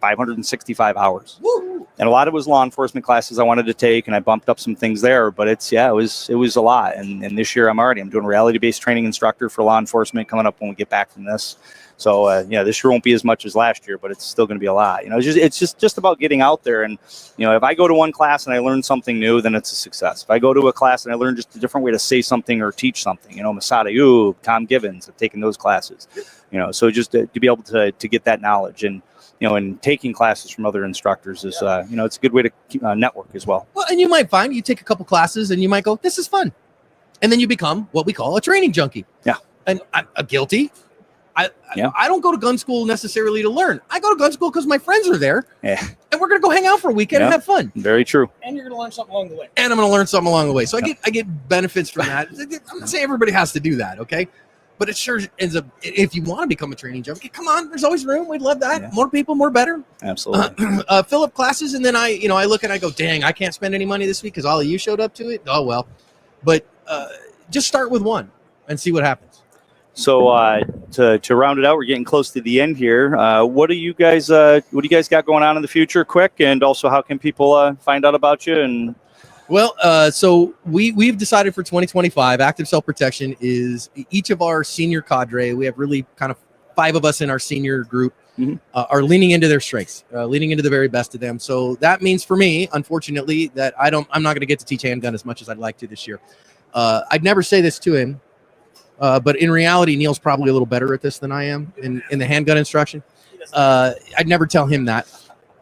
565 hours. Woo! And a lot of it was law enforcement classes I wanted to take, and I bumped up some things there. But it was a lot. And this year I'm doing reality-based training instructor for law enforcement coming up when we get back from this. So this year won't be as much as last year, but it's still going to be a lot. It's just about getting out there. And if I go to one class and I learn something new, then it's a success. If I go to a class and I learn just a different way to say something or teach something, Masada Ayub, Tom Givens, I've taken those classes. So just to be able to get that knowledge and and taking classes from other instructors is it's a good way to network as well. Well, and you might find you take a couple classes and you might go, this is fun, and then you become what we call a training junkie. Yeah, and I'm guilty. I don't go to gun school necessarily to learn. I go to gun school because my friends are there. Yeah. And we're going to go hang out for a weekend and have fun. Very true. And you're going to learn something along the way. And I'm going to learn something along the way. So I get benefits from that. I'm not saying everybody has to do that, okay? But it sure ends up, if you want to become a training junkie, come on, there's always room. We'd love that. Yeah. More people, more better. Absolutely. Fill up classes, and then I look and I go, dang, I can't spend any money this week because all of you showed up to it. Oh, well. But just start with one and see what happens. So to round it out, we're getting close to the end here. What do you guys got going on in the future? Quick, and also how can people find out about you? And so we've decided for 2025, active self-protection is each of our senior cadre. We have really kind of 5 of us in our senior group are leaning into their strengths, leaning into the very best of them. So that means for me, unfortunately, that I'm not going to get to teach handgun as much as I'd like to this year. I'd never say this to him. But in reality, Neil's probably a little better at this than I am in the handgun instruction. I'd never tell him that.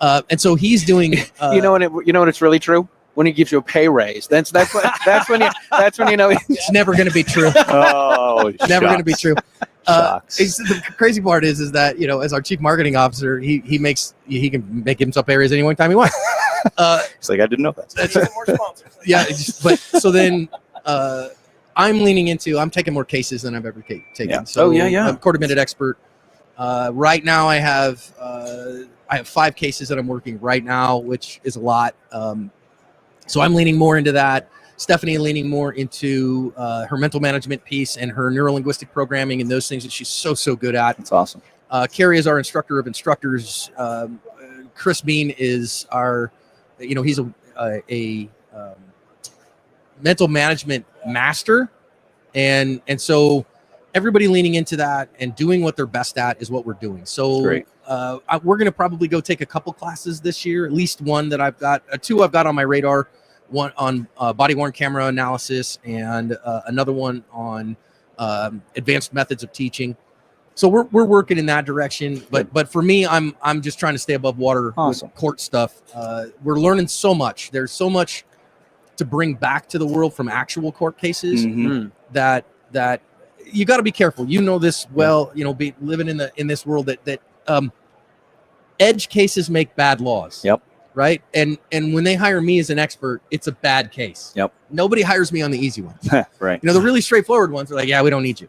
And so he's doing. You know what? It's really true. when he gives you a pay raise. That's when you know. It's never going to be true. Oh, Never going to be true. Shucks. The crazy part is that, you know, as our chief marketing officer, he can make himself pay raise any one time he wants. It's like, I didn't know that. That's More sponsors. yeah. But so then I'm leaning into, I'm taking more cases than I've ever taken. Yeah. So yeah. I'm court-admitted expert. Right now I have 5 cases that I'm working right now, which is a lot. So I'm leaning more into that. Stephanie leaning more into her mental management piece and her neuro-linguistic programming and those things that she's so good at. That's awesome. Carrie is our instructor of instructors. Chris Bean is our, you know, he's a mental management master, and so everybody leaning into that and doing what they're best at is what we're doing. So Great. we're going to probably go take a couple classes this year, at least one that I've got, 2 I've got on my radar. One on body-worn camera analysis, and another one on advanced methods of teaching. So we're working in that direction. But for me, I'm just trying to stay above water Awesome. with court stuff. We're learning so much. There's so much to bring back to the world from actual court cases that you got to be careful. You know this well. You know, living in this world that edge cases make bad laws. Yep. Right. And when they hire me as an expert, it's a bad case. Yep. Nobody hires me on the easy ones. Right. You know, the really straightforward ones are like, yeah, we don't need you.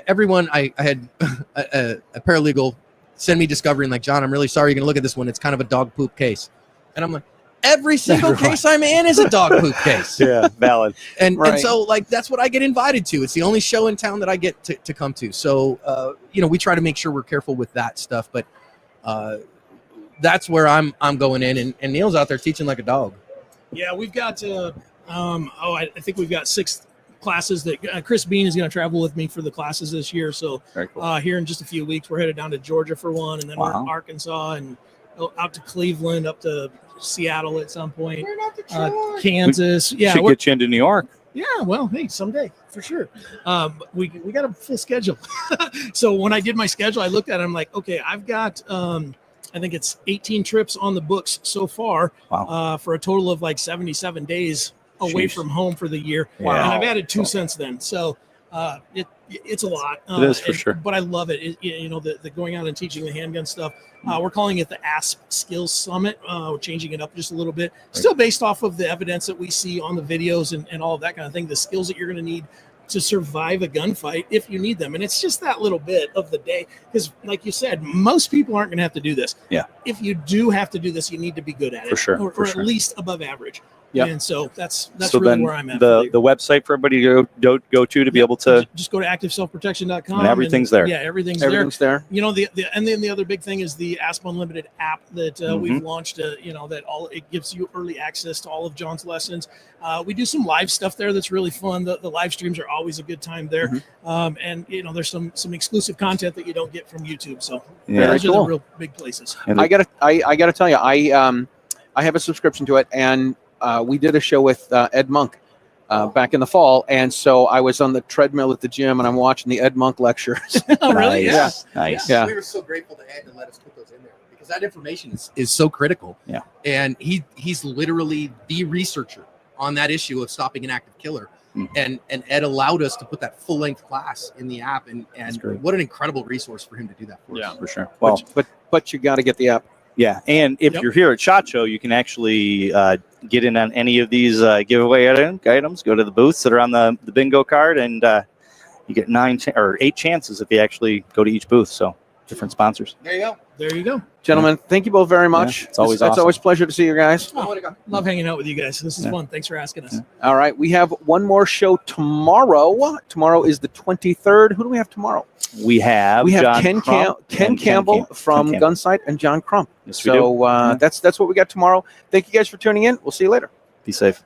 Everyone, I had a paralegal send me discovery and like, John, I'm really sorry you're going to look at this one. It's kind of a dog poop case. And I'm like, every single case I'm in is a dog poop case. Yeah, valid. And Right. and so like that's what I get invited to. It's the only show in town that I get to come to. So you know, we try to make sure we're careful with that stuff. But that's where I'm going in, and Neil's out there teaching like a dog. Yeah, we've got I think we've got 6 classes that Chris Bean is going to travel with me for the classes this year. So Very cool. here in just a few weeks, we're headed down to Georgia for one, and then we're in Arkansas and out to Cleveland, up to Seattle at some point, Kansas. Yeah, Should get you into New York. yeah, well, hey, someday for sure. We got a full schedule. So when I did my schedule, I looked at it. I'm like, okay, I've got I think it's 18 trips on the books so far. Wow. For a total of like 77 days away Sheesh. from home for the year. Wow. And I've added 2 since then. So it's a lot. It is for sure. But I love it. You know, the going out and teaching the handgun stuff. We're calling it the ASP Skills Summit. We're changing it up just a little bit. Still based off of the evidence that we see on the videos and all of that kind of thing. The skills that you're going to need to survive a gunfight if you need them. And it's just that little bit of the day. Because like you said, most people aren't going to have to do this. Yeah. If you do have to do this, you need to be good at it. For sure, Or for at sure. least above average. Yep. And so that's So really then where I'm at. the website for everybody to go to be able to, just go to activeselfprotection.com. and everything's there. Yeah, everything's Everything's there. You know, and then the other big thing is the ASP Unlimited app that we've launched. You know, that it gives you early access to all of John's lessons. We do some live stuff there that's really fun. The live streams are always a good time there. And you know, there's some exclusive content that you don't get from YouTube. So Yeah. those Very are cool. the real big places. And I gotta tell you, I have a subscription to it, and we did a show with Ed Monk back in the fall, and so I was on the treadmill at the gym, and I'm watching the Ed Monk lectures. Oh, really? Nice. Yeah. Nice. Yeah. We were so grateful to Ed to let us put those in there because That information is so critical. Yeah. And he's literally the researcher on that issue of stopping an active killer. And Ed allowed us to put that full length class in the app, and what an incredible resource for him to do that for us. For sure. Well, but you got to get the app. Yeah, and if you're here at SHOT Show, you can actually get in on any of these giveaway items. Go to the booths that are on the bingo card, and you get 8 chances if you actually go to each booth. So different sponsors. There you go. There you go. Gentlemen, thank you both very much. Yeah, it's always It's awesome. always a pleasure to see you guys. Oh, love hanging out with you guys. This is fun. Thanks for asking us. All right, we have one more show tomorrow. Tomorrow is the 23rd. Who do we have tomorrow? We have John Ken Crump Ken and Campbell from Campbell. Gunsite and John Crump. Yes, we do. So that's what we got tomorrow. Thank you guys for tuning in. We'll see you later. Be safe.